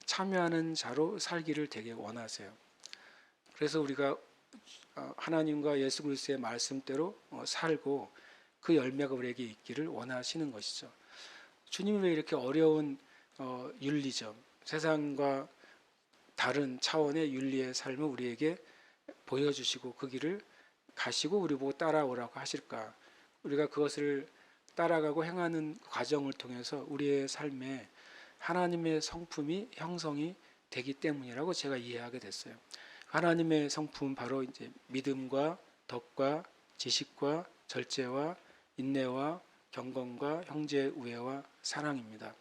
참여하는 자로 살기를 되게 원하세요. 그래서 우리가 하나님과 예수 그리스도의 말씀대로 살고 그 열매가 우리에게 있기를 원하시는 것이죠. 주님이 왜 이렇게 어려운 윤리적 세상과 다른 차원의 윤리의 삶을 우리에게 보여주시고 그 길을 가시고 우리 보고 따라오라고 하실까? 우리가 그것을 따라가고 행하는 과정을 통해서 우리의 삶에 하나님의 성품이 형성이 되기 때문이라고 제가 이해하게 됐어요. 하나님의 성품은 바로 이제 믿음과 덕과 지식과 절제와 인내와 경건과 형제 우애와 사랑입니다.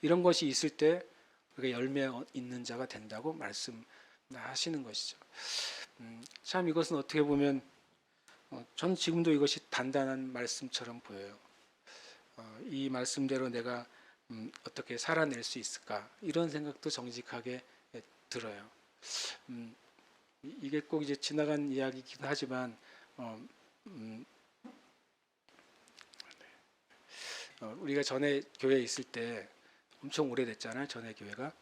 이런 것이 있을 때 우리가 열매 있는 자가 된다고 말씀하시는 것이죠. 참 이것은 어떻게 보면 저는 지금도 이것이 단단한 말씀처럼 보여요. 이 말씀대로 내가 어떻게 살아낼 수 있을까 이런 생각도 정직하게 들어요. 이게 꼭 이제 지나간 이야기이긴 하지만 우리가 전에 교회에 있을 때 엄청 오래됐잖아요. 전에 교회가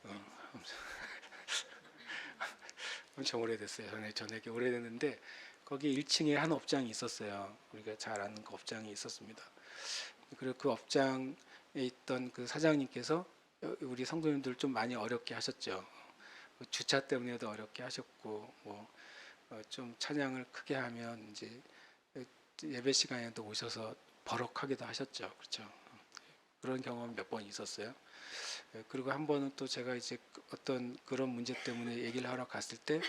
엄청 오래됐어요. 전에 오래됐는데 거기 1층에 한 업장이 있었어요. 우리가 잘 아는 그 업장이 있었습니다. 그리고 그 업장에 있던 그 사장님께서 우리 성도님들 좀 많이 어렵게 하셨죠. 주차 때문에도 어렵게 하셨고 좀 찬양을 크게 하면 이제 예배 시간에도 오셔서 버럭하기도 하셨죠. 그렇죠. 그런 경험 몇 번 있었어요. 그리고 한 번은 또 제가 이제 어떤 그런 문제 때문에 얘기를 하러 갔을 때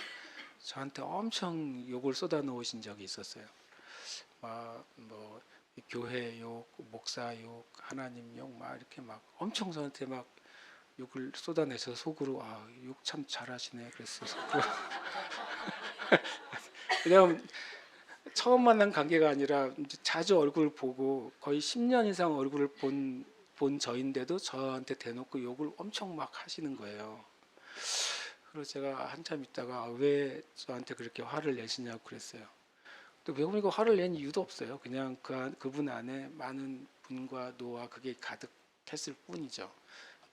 저한테 엄청 욕을 쏟아 놓으신 적이 있었어요. 뭐 교회 욕, 목사 욕, 하나님 욕, 막 이렇게 막 엄청 저한테 막 욕을 쏟아내서 속으로 욕 참 잘하시네 그랬어요. 왜냐면 처음 만난 관계가 아니라 자주 얼굴 보고 거의 10년 이상 얼굴을 본 저인데도 저한테 대놓고 욕을 엄청 막 하시는 거예요. 그래서 제가 한참 있다가 왜 저한테 그렇게 화를 내시냐고 그랬어요. 또 외국인과 화를 낸 이유도 없어요. 그냥 그분 안에 많은 분과 노와 그게 가득했을 뿐이죠.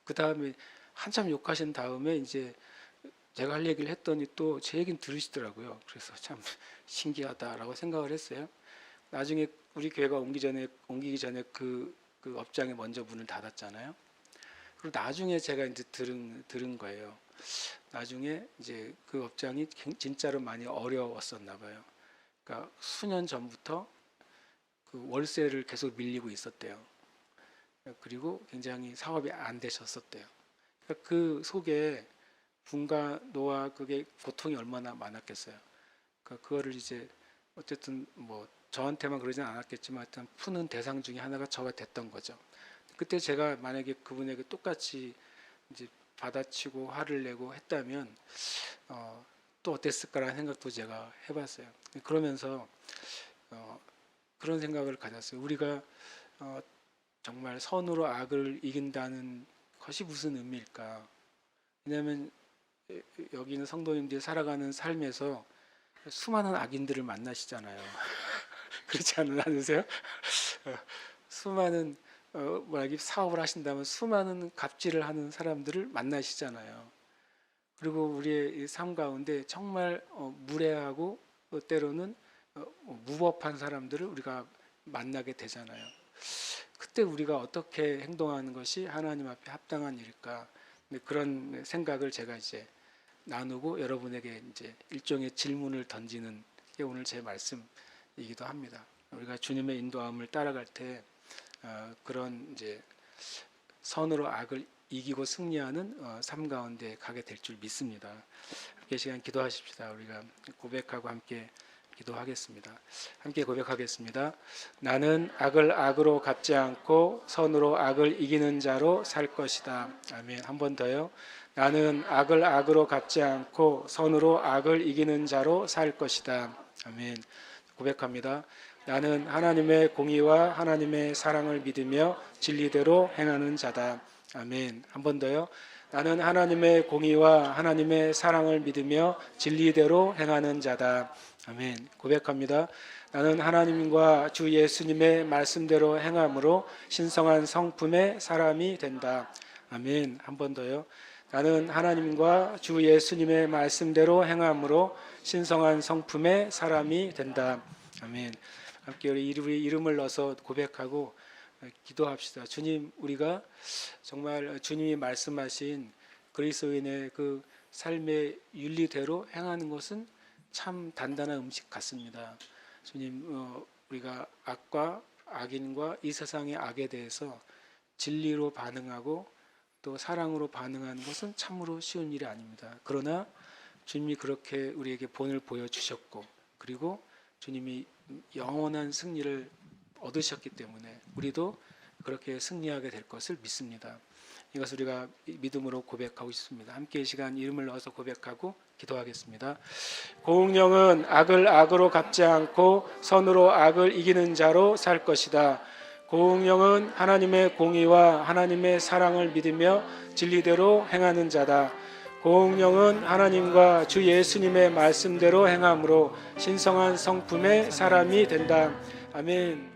그 다음에 한참 욕하신 다음에 이제 제가 할 얘기를 했더니 또 제 얘기는 들으시더라고요. 그래서 참 신기하다라고 생각을 했어요. 나중에 우리 교회가 옮기기 전에 그 업장에 먼저 문을 닫았잖아요. 그리고 나중에 제가 이제 들은 거예요. 나중에 이제 그 업장이 진짜로 많이 어려웠었나 봐요. 그러니까 수년 전부터 그 월세를 계속 밀리고 있었대요. 그리고 굉장히 사업이 안 되셨었대요. 그러니까 그 속에 분과 노와 그게 고통이 얼마나 많았겠어요. 그러니까 그거를 이제 어쨌든 뭐 저한테만 그러진 않았겠지만 일단 푸는 대상 중에 하나가 저가 됐던 거죠. 그때 제가 만약에 그분에게 똑같이 이제 받아치고 화를 내고 했다면 또 어땠을까라는 생각도 제가 해봤어요. 그러면서 그런 생각을 가졌어요. 우리가 정말 선으로 악을 이긴다는 것이 무슨 의미일까? 왜냐하면 여기 있는 성도님들이 살아가는 삶에서 수많은 악인들을 만나시잖아요. 그렇지 않으세요? 수많은 만약에 사업을 하신다면 수많은 갑질을 하는 사람들을 만나시잖아요. 그리고 우리의 삶 가운데 정말 무례하고 때로는 무법한 사람들을 우리가 만나게 되잖아요. 그때 우리가 어떻게 행동하는 것이 하나님 앞에 합당한 일일까? 그런 생각을 제가 이제 나누고 여러분에게 이제 일종의 질문을 던지는 게 오늘 제 말씀이기도 합니다. 우리가 주님의 인도함을 따라갈 때 그런 이제 선으로 악을 이기고 승리하는 삶 가운데 가게 될 줄 믿습니다. 함께 시간 기도하십시다. 우리가 고백하고 함께 기도하겠습니다. 함께 고백하겠습니다. 나는 악을 악으로 갚지 않고 선으로 악을 이기는 자로 살 것이다. 아멘. 한 번 더요. 나는 악을 악으로 갚지 않고 선으로 악을 이기는 자로 살 것이다. 아멘. 고백합니다. 나는 하나님의 공의와 하나님의 사랑을 믿으며 진리대로 행하는 자다. 아멘. 한 번 더요. 나는 하나님의 공의와 하나님의 사랑을 믿으며 진리대로 행하는 자다. 아멘. 고백합니다. 나는 하나님과 주 예수님의 말씀대로 행함으로 신성한 성품의 사람이 된다. 아멘. 한 번 더요. 나는 하나님과 주 예수님의 말씀대로 행함으로 신성한 성품의 사람이 된다. 아멘. 함께 우리 이름을 넣어서 고백하고 기도합시다. 주님, 우리가 정말 주님이 말씀하신 그리스도인의 그 삶의 윤리대로 행하는 것은 참 단단한 음식 같습니다. 주님, 우리가 악과 악인과 이 세상의 악에 대해서 진리로 반응하고 또 사랑으로 반응하는 것은 참으로 쉬운 일이 아닙니다. 그러나 주님이 그렇게 우리에게 본을 보여주셨고 그리고 주님이 영원한 승리를 얻으셨기 때문에 우리도 그렇게 승리하게 될 것을 믿습니다. 이것을 우리가 믿음으로 고백하고 싶습니다. 함께 이 시간 이름을 넣어서 고백하고 기도하겠습니다. 공령은 악을 악으로 갚지 않고 선으로 악을 이기는 자로 살 것이다. 공령은 하나님의 공의와 하나님의 사랑을 믿으며 진리대로 행하는 자다. 공령은 하나님과 주 예수님의 말씀대로 행함으로 신성한 성품의 사람이 된다. 아멘.